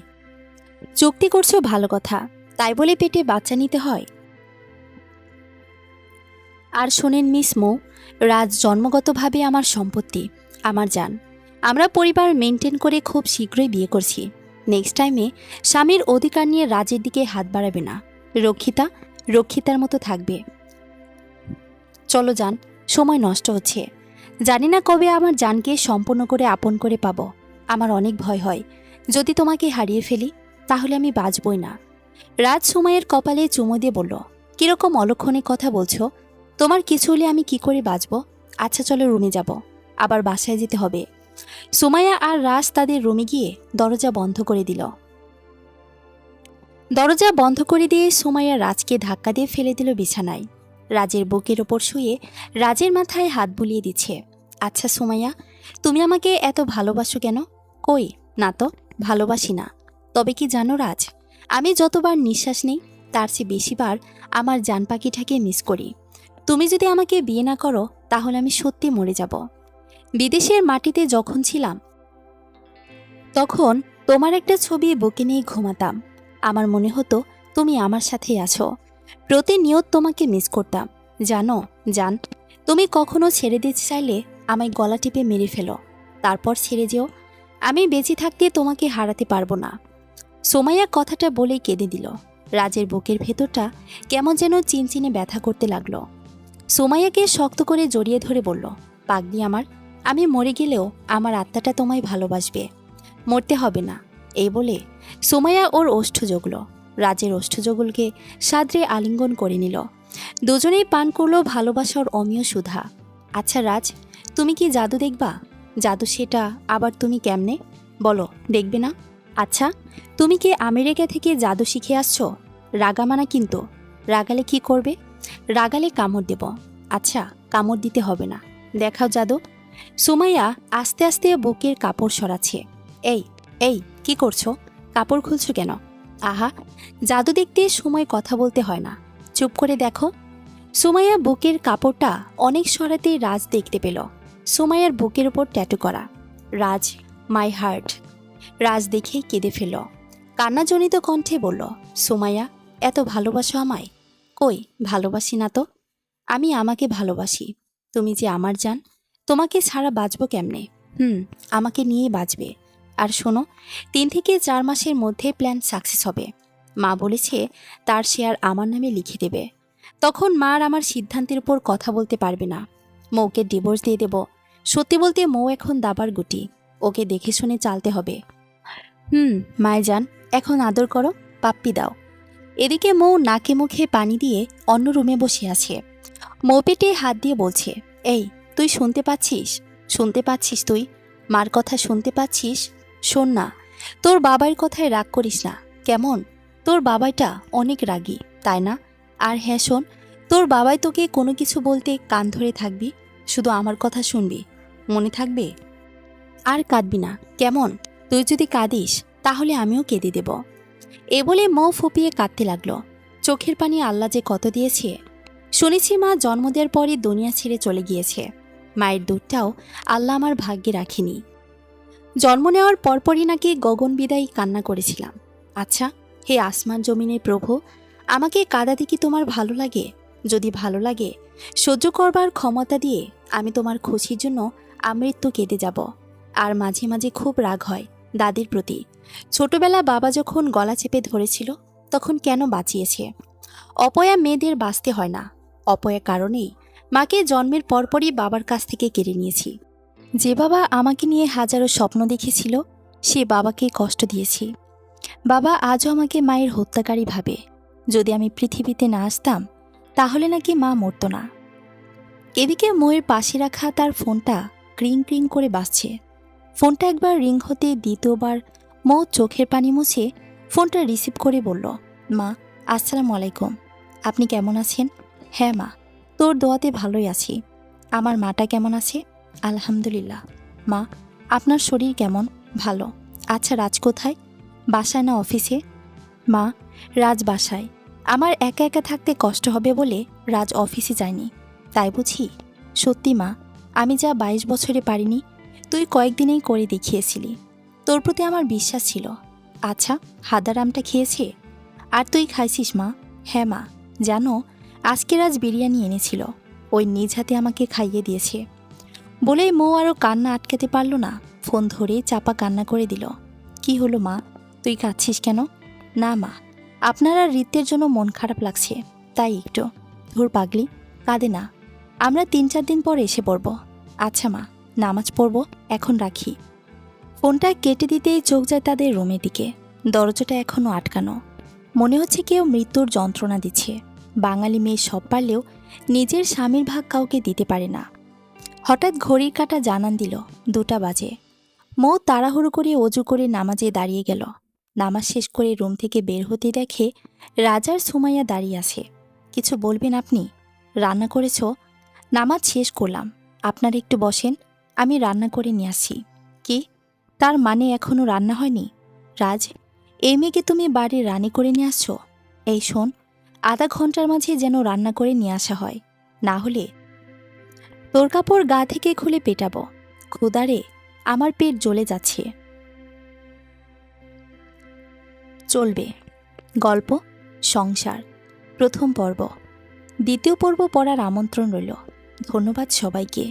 চুক্তি করছো ভালো কথা, তাই বলে পেটে বাচ্চা নিতে হয়? আর শোনেন মিস মৌ, রাজ জন্মগতভাবে আমার সম্পত্তি, আমার জান। আমরা পরিবার মেনটেন করে খুব শীঘ্রই বিয়ে করছি। নেক্সট টাইমে স্বামীর অধিকার নিয়ে রাজের দিকে হাত বাড়াবে না। রক্ষিতা রক্ষিতার মতো থাকবে। চলো যান, সময় নষ্ট হচ্ছে। জানি না কবে আমার জানকে সম্পূর্ণ করে আপন করে পাবো। আমার অনেক ভয় হয়, যদি তোমাকে হারিয়ে ফেলি তাহলে আমি বাঁচবই না। রাজ সুমাইয়ের কপালে চুমো দিয়ে বলল, কিরকম অলক্ষণে কথা বলছো? তোমার কিছু হলে আমি কি করে বাঁচব? আচ্ছা চলো রুমে যাব, আবার বাসায় যেতে হবে। সুমাইয়া আর রাজ তাদের রুমে গিয়ে দরজা বন্ধ করে দিল। দরজা বন্ধ করে দিয়ে সুমাইয়া রাজকে ধাক্কা দিয়ে ফেলে দিল বিছানায়। রাজের বুকের ওপর শুয়ে রাজের মাথায় হাত বুলিয়ে দিচ্ছে। আচ্ছা সুমাইয়া, তুমি আমাকে এত ভালোবাসো কেন? কই না তো, ভালোবাসি না। তবে কি জানো রাজ, আমি যতবার নিঃশ্বাস নেই তার চেয়ে বেশিবার আমার জান পাখিটাকে মিস করি। তুমি যদি আমাকে বিয়ে না করো তাহলে আমি সত্যি মরে যাব। বিদেশের মাটিতে যখন ছিলাম তখন তোমার একটা ছবি বুকে নিয়ে ঘুমাতাম। আমার মনে হতো তুমি আমার সাথেই আছো। প্রতিনিয়ত তোমাকে মিস করতাম। জানো জান, তুমি কখনো ছেড়ে দিতে চাইলে আমায় গলা টিপে মেরে ফেলো, তারপর ছেড়ে যেও। আমি বেঁচে থাকতে তোমাকে হারাতে পারবো না। সোমাইয়া কথাটা বলেই কেঁদে দিল। রাজের বুকের ভেতরটা কেমন যেন চিনচিনে ব্যথা করতে লাগলো। সোমাইয়াকে শক্ত করে জড়িয়ে ধরে বলল, পাগলি আমার, আমি মরে গেলেও আমার আত্মাটা তোমায় ভালোবাসবে, মরতে হবে না। এই বলে সোমাইয়া ওর ওষ্ঠ জগল। রাজের ওষ্ঠ জগলকে সাদরে আলিঙ্গন করে নিল। দুজনেই পান করলো ভালোবাসার অমীয় সুধা। আচ্ছা রাজ, তুমি কি জাদু দেখবা? জাদু সেটা আবার তুমি কেমনে? বলো, দেখবে না? আচ্ছা, তুমি কি আমেরিকা থেকে জাদু শিখে আসছো? রাগামানা কিন্তু। রাগালে কি করবে? রাগালে কামড় দেব। আচ্ছা, কামড় দিতে হবে না, দেখাও জাদু। সুমাইয়া আস্তে আস্তে বুকের কাপড় সরাচ্ছে। এই এই কি করছো? কাপড় খুলছো কেন? আহা, জাদু দেখতে সময় কথা বলতে হয় না, চুপ করে দেখো। সুমাইয়া বুকের কাপড়টা অনেক সরাতেই রাজ দেখতে পেল। সুমাইয়ার বুকের ওপর ট্যাটু করা, রাজ মাই হার্ট। রাজ দেখেই কেঁদে ফেল। কান্নাজনিত কণ্ঠে বলল, সুমাইয়া, এত ভালোবাসো আমায়? কই, ভালোবাসি না তো। আমি আমাকে ভালোবাসি। তুমি যে আমার জান, তোমাকে ছাড়া বাঁচবো কেমনে? আমাকে নিয়েই বাঁচবে। আর শোনো, 3 থেকে 4 মাসের মধ্যে প্ল্যান সাকসেস হবে। মা বলেছে তার শেয়ার আমার নামে লিখে দেবে। তখন মা আর আমার সিদ্ধান্তের উপর কথা বলতে পারবে না। মৌকে ডিভোর্স দিয়ে দেব। সত্যি বলতে মৌ এখন দাবার গুটি, ওকে দেখে শুনে চালতে হবে। মায়ে যান, এখন আদর করো, পাপ্পি দাও। এদিকে মৌ নাকে মুখে পানি দিয়ে অন্য রুমে বসে আছে। মৌ পেটে হাত দিয়ে বলছে, এই তুই শুনতে পাচ্ছিস? শুনতে পাচ্ছিস তুই? মার কথা শুনতে পাচ্ছিস? শোন না, তোর বাবার কথায় রাগ করিস না কেমন? তোর বাবাইটা অনেক রাগী, তাই না? আর হ্যাঁ শোন, তোর বাবাই তোকে কোনো কিছু বলতে কান ধরে থাকবি, শুধু আমার কথা শুনবি, মনে থাকবে? আর কাঁদবি না কেমন? তুই যদি কাঁদিস তাহলে আমিও কেঁদে দেব। এ বলে মৌ ফুপিয়ে কাঁদতে লাগলো। চোখের পানি আল্লাহ যে কত দিয়েছে। শুনেছি মা জন্ম দেওয়ার পরই দুনিয়া ছেড়ে চলে গিয়েছে। মায়ের দুধটাও আল্লাহ আমার ভাগ্যে রাখিনি। জন্ম নেওয়ার পরপরই নাকি গগন বিদায়ী কান্না করেছিলাম। আচ্ছা, হে আসমান জমিনের প্রভু, আমাকে কাঁদাতে কি তোমার ভালো লাগে? যদি ভালো লাগে, সহ্য করবার ক্ষমতা দিয়ে আমি তোমার খুশির জন্য আমৃত্যু কেঁদে যাব। আর মাঝে মাঝে খুব রাগ হয় দাদির প্রতি। ছোটবেলা বাবা যখন গলা চেপে ধরেছিল তখন কেন বাঁচিয়েছে? অপয়া মেয়েদের বাঁচতে হয় না। অপয়া কারণেই মাকে জন্মের পরপরই বাবার কাছ থেকে কেড়ে নিয়েছি। যে বাবা আমাকে নিয়ে হাজারো স্বপ্ন দেখেছিল, সে বাবাকে কষ্ট দিয়েছি। বাবা আজও আমাকে মায়ের হত্যাকারী ভাবে। যদি আমি পৃথিবীতে না আসতাম তাহলে নাকি মা মরত না। এদিকে ময়ের পাশে রাখা তার ফোনটা ক্রিং ক্রিং করে বাজছে। ফোনটা একবার রিং হতে দ্বিতীয়বার মৌ চোখের পানি মুছে ফোনটা রিসিভ করে বলল, মা, আসসালামু আলাইকুম। আপনি কেমন আছেন? হ্যাঁ মা, তোর দোয়াতে ভালোই আছি। আমার মাটা কেমন আছে? আলহামদুলিল্লাহ। মা, আপনার শরীর কেমন? ভালো। আচ্ছা রাজ কোথায়? বাসায় না অফিসে? মা, রাজ বাসায়। আমার একা একা থাকতে কষ্ট হবে বলে রাজ অফিসে যায়নি। তাই বুঝি? সত্যি মা, আমি যা 22 বছরে পারিনি তুই কয়েকদিনেই করে দেখিয়েছিলি। তোর প্রতি আমার বিশ্বাস ছিল। আচ্ছা, হাদারামটা খেয়েছে? আর তুই খাইছিস মা? হ্যাঁ মা, জানো আজকে রাজ বিরিয়ানি এনেছিল। ওই নিজ হাতে আমাকে খাইয়ে দিয়েছে বলেই মৌ আরও কান্না আটকাতে পারল না। ফোন ধরে চাপা কান্না করে দিল। কি হলো মা, তুই কাঁদছিস কেন? না মা, আপনার আর রিত্যের জন্য মন খারাপ লাগছে, তাই একটু। ধুর পাগলি, কাঁদে না, আমরা 3-4 দিন পর এসে পড়ব। আচ্ছা মা, নামাজ পড়ব, এখন রাখি। ফোনটা কেটে দিতেই চোখ যায় তাদের রুমের দিকে। দরজাটা এখনও আটকানো। মনে হচ্ছে কেউ মৃত্যুর যন্ত্রণা দিচ্ছে। বাঙালি মেয়ে সব পারলেও নিজের স্বামীর ভাগ কাউকে দিতে পারে না। হঠাৎ ঘড়ির কাঁটা জানান দিল 2টা বাজে। মৌ তাড়াহুড়ো করে অজু করে নামাজে দাঁড়িয়ে গেল। নামাজ শেষ করে রুম থেকে বের হতে দেখে রাজার সুমাইয়া দাঁড়িয়ে আছে। কিছু বলবেন আপনি? রান্না করেছ? নামাজ শেষ করলাম, আপনার একটু বসেন, আমি রান্না করে নিয়ে আসছি। কি? তার মানে এখনও রান্না হয়নি? রাজ, এই মেয়েকে তুমি বাড়ির রানী করে নিয়ে আসছো? এই শোন, আধা ঘন্টার মাঝে যেন রান্না করে নিয়ে আসা হয়, না হলে তোর কাপড় গা থেকে খুলে পেটাবো। ক্ষুধারে আমার পেট জ্বলে যাচ্ছে। চলবে। গল্প সংসার, প্রথম পর্ব। দ্বিতীয় পর্ব পড়ার আমন্ত্রণ রইল। ধন্যবাদ সবাইকে।